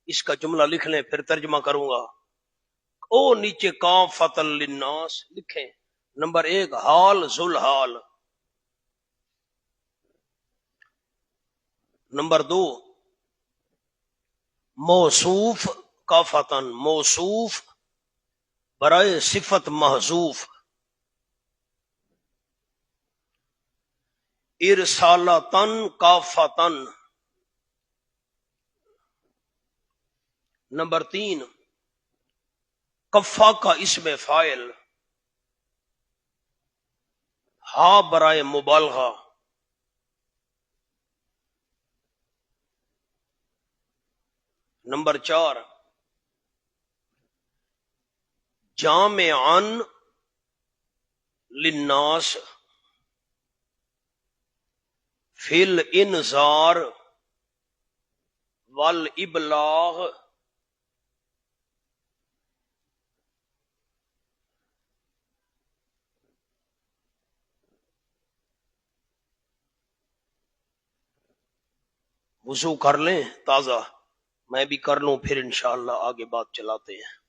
اس کا جملہ لکھ لیں پھر ترجمہ کروں گا۔ او نیچے کافۃ للناس لکھیں، نمبر ایک حال ذل حال، نمبر دو موصوف کافتن، موصوف برائے صفت محذوف، ارسالتن کافتن، نمبر تین کفا کا اسم فاعل، ہا برائے مبالغہ، نمبر چار جامعاً للناس فی الانذار والابلاغ، وضو کر لیں تازہ، میں بھی کر لوں، پھر انشاءاللہ آگے بات چلاتے ہیں۔